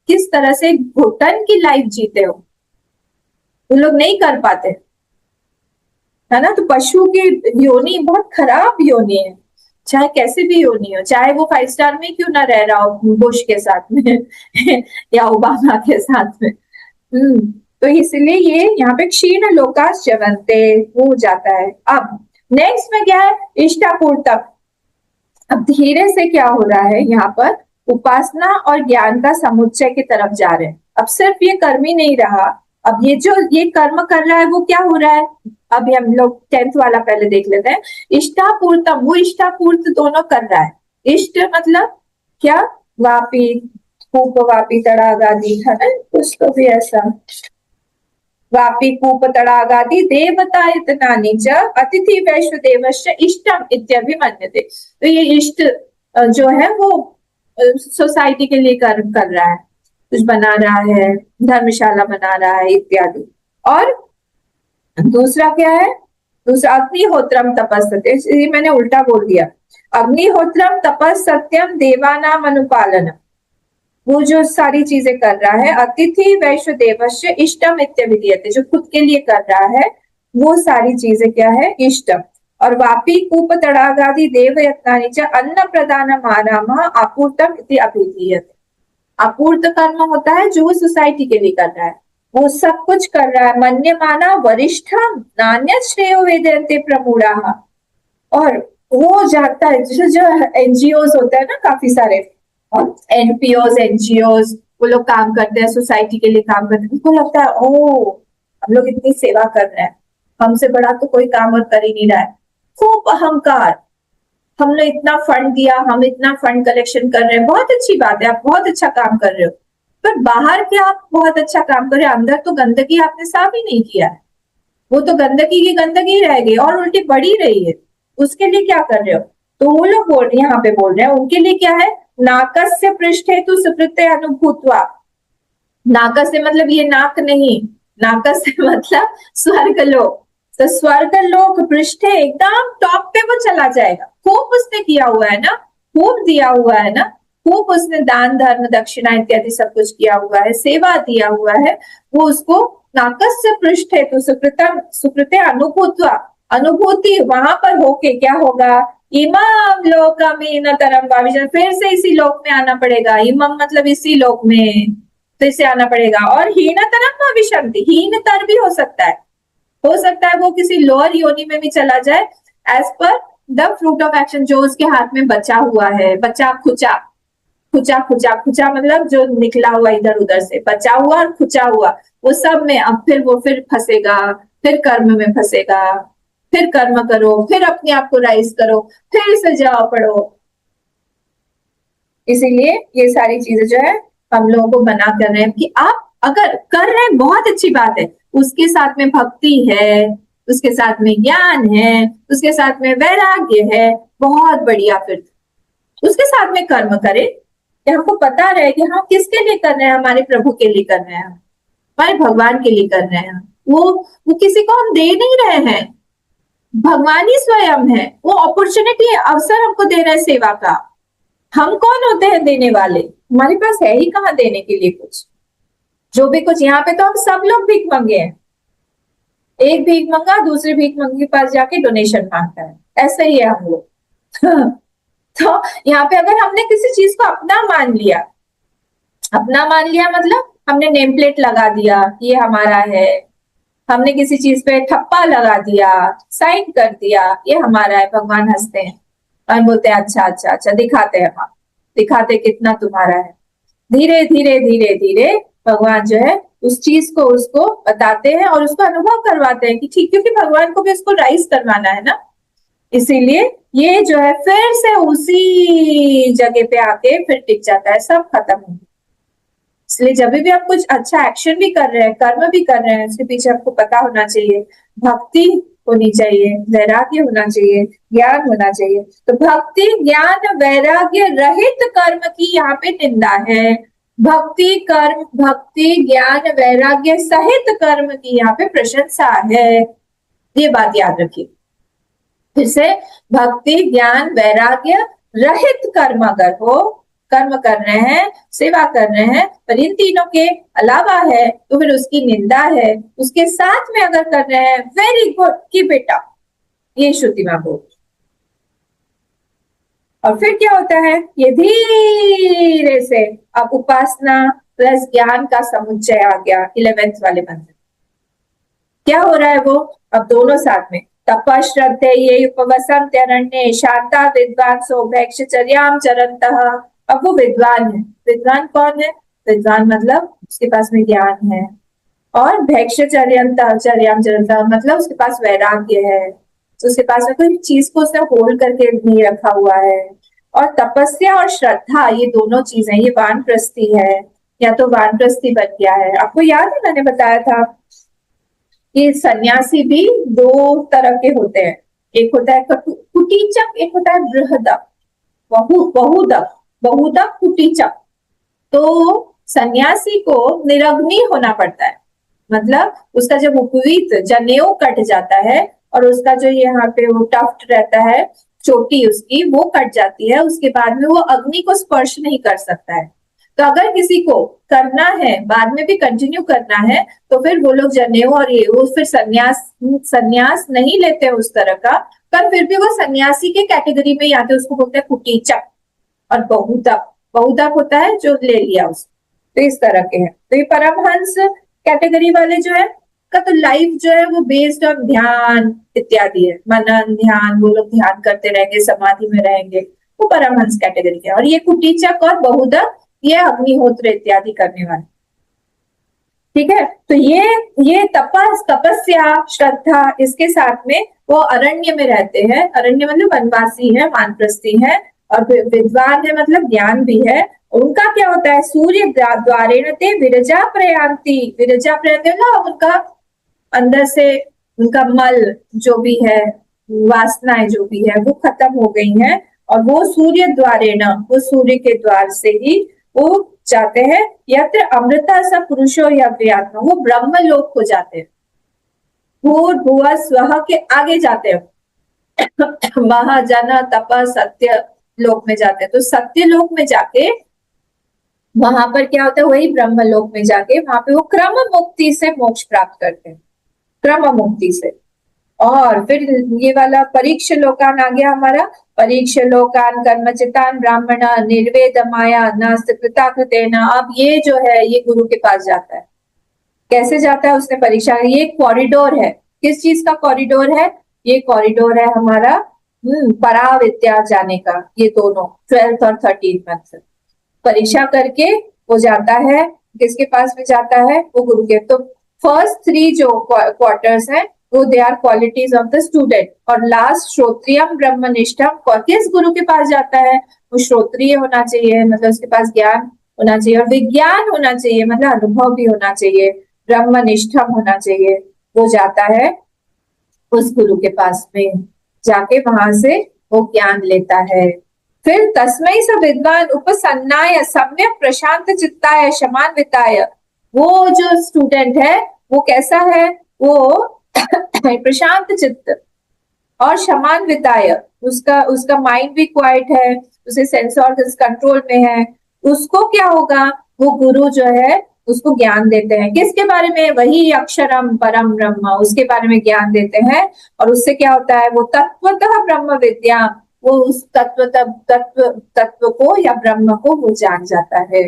किस तरह से घुटन की लाइफ जीते हो, वो लोग नहीं कर पाते, है ना। तो पशु की योनि बहुत खराब योनि है। चाहे कैसे भी योनि हो, चाहे वो 5 स्टार में क्यों ना रह रहा हो बुश के साथ में या ओबामा के साथ में। तो इसलिए ये यहाँ पे क्षीण लोकास जवंते हो जाता है। अब नेक्स्ट में क्या है, इष्टापूर्तम। अब धीरे से क्या हो रहा है यहाँ पर, उपासना और ज्ञान का समुच्चय की तरफ जा रहे हैं। अब सिर्फ ये कर्म ही नहीं रहा, अब ये जो ये कर्म कर रहा है वो क्या हो रहा है, अभी हम लोग 10th वाला पहले देख लेते हैं। इष्टापूर्तम, वो इष्टापूर्त दोनों कर रहा है। इष्ट मतलब क्या, वापी, कूप वापी तड़ाग आदि है ना, कुछ तो भी ऐसा, वापी कूप तड़ाग आदि देवता इतनानि च अतिथि वैश्व देवश्च इष्टम इत्यभिमन्यते। तो ये इष्ट जो है वो सोसाइटी के लिए कर्म कर रहा है, कुछ बना रहा है, धर्मशाला बना रहा है इत्यादि। और दूसरा क्या है, दूसरा अग्निहोत्रम तपस्ते, ये मैंने उल्टा बोल दिया। अग्निहोत्रम तपस सत्यम देवानाम अनुपालनम, वो जो सारी चीजें कर रहा है। अतिथि वैश्व देवस्य इष्टम इत्यभिधीयते, जो खुद के लिए कर रहा है वो सारी चीजें क्या है, इष्टम। और वापी कूप तड़ाग आदि देव यत्नानि च अन्न प्रदान आराम आपूर्तम इति अभिधीयते। अपूर्त कर्म होता है जो वो सोसाइटी के लिए कर रहा है, वो सब कुछ कर रहा है। मन्यमाना वरिष्ठम नान्यत श्रेयो वेदयन्ते प्रमूढ़ाः, और वो जानता है, जैसे जो एनजीओज होते हैं ना काफी सारे, और एनपीओज एनजीओज, वो लोग काम करते हैं, सोसाइटी के लिए काम करते हैं, उनको लगता है ओ हम लोग इतनी सेवा कर रहे हैं, हमसे बड़ा तो कोई काम और कर ही नहीं रहा है। खूब अहंकार, हमने इतना फंड दिया, हम इतना फंड कलेक्शन कर रहे हैं, बहुत अच्छी बात है, आप बहुत अच्छा काम कर रहे हो, पर बाहर के आप बहुत अच्छा काम कर रहे हैं, अंदर तो गंदगी आपने साफ ही नहीं किया है, वो तो गंदगी की गंदगी रह गई और उल्टी बढ़ी रही है, उसके लिए क्या कर रहे हो। तो वो लोग यहाँ पे बोल रहे हैं उनके लिए क्या है, नाकस्य पृष्ठ हेतु सुकृत्य अनुभूतवा। नाकस से मतलब ये नाक नहीं, नाकस से मतलब स्वर्ग लोक। तो स्वर्ग लोक पृष्ठ एकदम टॉप पे वो चला जाएगा, खूब उसने किया हुआ है ना, खूब दिया हुआ है ना, खूब उसने दान धर्म दक्षिणा इत्यादि सब कुछ किया हुआ है, सेवा दिया हुआ है, वो उसको नाकस्य पृष्ठ हेतु सुकृतम सुकृत्य अनुभूतवा, अनुभूति वहां पर होके क्या होगा, इमम लोकमीन तरम भाविषण, फिर से इसी लोक में आना पड़ेगा, इमम मतलब इसी लोक में फिर से आना पड़ेगा। और हीन तरम भविष्य, हीन तर भी हो सकता है वो किसी लोअर योनि में भी चला जाए, as per the fruit of action, जो उसके हाथ में बचा हुआ है, बचा खुचा, खुचा खुचा खुचा मतलब जो निकला हुआ इधर उधर से, बचा हुआ और खुचा हुआ, वो सब में अब फिर वो फिर फंसेगा, फिर कर्म में फंसेगा, फिर कर्म करो, फिर अपने आप को राइज करो, फिर से जाओ पढ़ो। इसीलिए ये सारी चीजें जो है हम लोगों को बना कर रहे हैं कि आप अगर कर रहे हैं बहुत अच्छी बात है, उसके साथ में भक्ति है, उसके साथ में ज्ञान है, उसके साथ में वैराग्य है, बहुत बढ़िया। फिर उसके साथ में कर्म करें कि हमको पता रहे कि हम किसके लिए कर रहे हैं, हमारे प्रभु के लिए कर रहे हैं, हमारे भगवान के लिए कर रहे हैं। वो किसी को हम दे नहीं रहे हैं, भगवान ही स्वयं है, वो अपॉर्चुनिटी अवसर हमको दे रहे हैं सेवा का। हम कौन होते हैं देने वाले, हमारे पास है ही कहाँ देने के लिए कुछ। जो भी कुछ यहाँ पे तो हम सब लोग भीख मंगे हैं, एक भीख मंगा दूसरे भीख मंगे के पास जाके डोनेशन मांगता है, ऐसा ही है हम लोग तो यहाँ पे अगर हमने किसी चीज को अपना मान लिया, अपना मान लिया मतलब हमने नेम प्लेट लगा दिया ये हमारा है, हमने किसी चीज पे ठप्पा लगा दिया, साइन कर दिया ये हमारा है, भगवान हंसते हैं और बोलते हैं अच्छा अच्छा अच्छा, दिखाते हैं हम, दिखाते कितना तुम्हारा है। धीरे धीरे धीरे धीरे भगवान जो है उस चीज को उसको बताते हैं और उसको अनुभव करवाते हैं कि ठीक, क्योंकि भगवान को भी उसको राइज करवाना है ना, इसीलिए ये जो है फिर से उसी जगह पे आके फिर टिक जाता है, सब खत्म हो। इसलिए जब भी आप कुछ अच्छा एक्शन भी कर रहे हैं, कर्म भी कर रहे हैं, उसके पीछे आपको पता होना चाहिए, भक्ति होनी चाहिए, वैराग्य होना चाहिए, ज्ञान होना चाहिए। तो भक्ति ज्ञान वैराग्य रहित कर्म की यहाँ पे निंदा है, भक्ति कर्म भक्ति ज्ञान वैराग्य सहित कर्म की यहाँ पे प्रशंसा है, ये बात याद रखिए। फिर से, भक्ति ज्ञान वैराग्य रहित कर्म अगर हो, कर्म कर रहे हैं, सेवा कर रहे हैं, पर इन तीनों के अलावा है तो फिर उसकी निंदा है। उसके साथ में अगर कर रहे हैं वेरी गुड की बेटा, ये श्रुति मां बोल। और फिर क्या होता है, ये धीरे से अब उपासना प्लस ज्ञान का समुच्चय आ गया 11वें वाले मंत्र। क्या हो रहा है वो, अब दोनों साथ में, तपः श्रद्धेय उपवसन्त्यरण्ये शांता विद्वांसो भैक्षचर्याम चरन्तः। अब वो विद्वान है, विद्वान कौन है, विद्वान मतलब उसके पास में ज्ञान है, और भैक्षचर्याम चरन्तः मतलब उसके पास वैराग्य है, तो उसके पास में कोई चीज को उसने होल्ड करके नहीं रखा हुआ है। और तपस्या और श्रद्धा ये दोनों चीजें, ये वानप्रस्थी है, या तो वानप्रस्थी बन गया है। आपको याद है मैंने बताया था कि सन्यासी भी दो तरह के होते हैं, एक होता है कुटीचक, एक होता है बृहदक, बहुदक, बहुदक कुटीचक। तो सन्यासी को निरग्नि होना पड़ता है, मतलब उसका जब उपवीत जनेऊ कट जाता है और उसका जो यहाँ पे वो टफ्ट रहता है, चोटी उसकी वो कट जाती है, उसके बाद में वो अग्नि को स्पर्श नहीं कर सकता है। तो अगर किसी को करना है, बाद में भी कंटिन्यू करना है, तो फिर वो लोग जनेऊ और ये वो फिर सन्यास नहीं लेते उस तरह का, पर फिर भी वो सन्यासी के कैटेगरी में आते, उसको बोलते हैं कुटीचक। और बहुदक, बहुदक होता है जो ले लिया उसको, तो इस तरह के हैं। तो ये परमहंस कैटेगरी वाले जो है का तो लाइफ जो है वो बेस्ड ऑन ध्यान इत्यादि है, मनन ध्यान, वो लोग ध्यान करते रहेंगे, समाधि में रहेंगे, वो परमहंस कैटेगरी के। और ये कुटीचक और बहुदक ये अग्निहोत्र इत्यादि करने वाले, ठीक है। तो ये तपस्या श्रद्धा, इसके साथ में वो अरण्य में रहते हैं, अरण्य मतलब वनवासी है, वानप्रस्थी है, और विद्वान है मतलब ज्ञान भी है। उनका क्या होता है, सूर्य द्वारेण ते विरजा प्रयांति, विरजा प्रयांति ना, उनका अंदर से उनका मल जो भी है, वासनाएं जो भी है वो खत्म हो गई हैं, और वो सूर्य द्वारेण, वो सूर्य के द्वार से ही वो जाते हैं, यत्र अमृता स पुरुषो यव्यात्मा, वो ब्रह्म लोक को जाते हैं, भूर्भुवः स्वः के आगे जाते हैं, महाजन तप सत्य लोक में जाते हैं। तो सत्य लोक में जाके वहां पर क्या होता है, वही ब्रह्म लोक में जाके वहां पे वो क्रम मुक्ति से मोक्ष प्राप्त करते हैं, क्रम मुक्ति से। और फिर ये वाला परीक्ष लोकान आ गया हमारा, परीक्ष लोकान कर्मचितान ब्राह्मण निर्वेद माया नास्त कृताकृतेन। अब ये जो है ये गुरु के पास जाता है, कैसे जाता है, उसने परीक्षा, ये कॉरिडोर है, किस चीज का कॉरिडोर है, ये कॉरिडोर है हमारा पराविद्या जाने का। ये दोनों 12th और 13th मंथ परीक्षा करके वो जाता है, किसके पास में जाता है, वो गुरु के। तो फर्स्ट 3 जो क्वार्टर्स हैं वो they are qualities of the student, और लास्ट श्रोत्रियम ब्रह्मनिष्ठम किस गुरु के पास जाता है, वो श्रोत्रिय होना चाहिए, मतलब उसके पास ज्ञान होना चाहिए, और विज्ञान होना चाहिए, मतलब अनुभव भी होना चाहिए, ब्रह्मनिष्ठम होना चाहिए। वो जाता है उस गुरु के पास में, जाके वहां से वो ज्ञान लेता है। फिर तस्मै स विद्वान उपसन्नाय सम्यक प्रशांत चित्ताय शमान्विताय, वो जो स्टूडेंट है वो कैसा है, वो प्रशांत चित्त और शमान्विताय, उसका माइंड भी क्वाइट है, उसे सेंस ऑर्गन्स कंट्रोल में है। उसको क्या होगा, वो गुरु जो है उसको ज्ञान देते हैं, किसके बारे में, वही अक्षरम परम ब्रह्म, उसके बारे में ज्ञान देते हैं। और उससे क्या होता है, वो तत्वतः ब्रह्म विद्या, वो उस तत्व को या ब्रह्म को वो जान जाता है।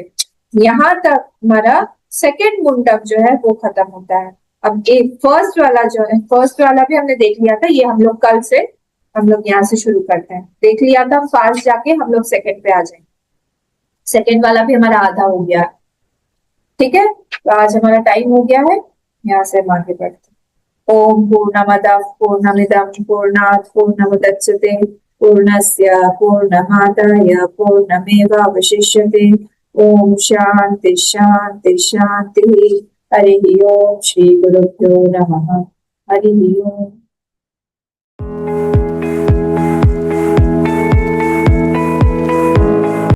यहाँ तक हमारा सेकंड मुंडक जो है वो खत्म होता है। अब एक फर्स्ट वाला जो है, फर्स्ट वाला भी हमने देख लिया था, ये हम लोग कल से हम लोग यहाँ से शुरू करते हैं, देख लिया था, हम फास्ट जाके हम लोग सेकंड पे आ जाएंगे। सेकंड वाला भी हमारा आधा हो गया, ठीक है। तो आज हमारा टाइम हो गया है, यहाँ से हम आगे बढ़ते हैं। ओम पूर्णमदः पूर्णमिदं पूर्णात् पूर्णमुदच्यते पूर्णस्य पूर्णमादाय पूर्णमेवावशिष्यते। ओम शांति शांति शांति। हरि ओम। श्री गुरुभ्यो नमः। हरि ओम।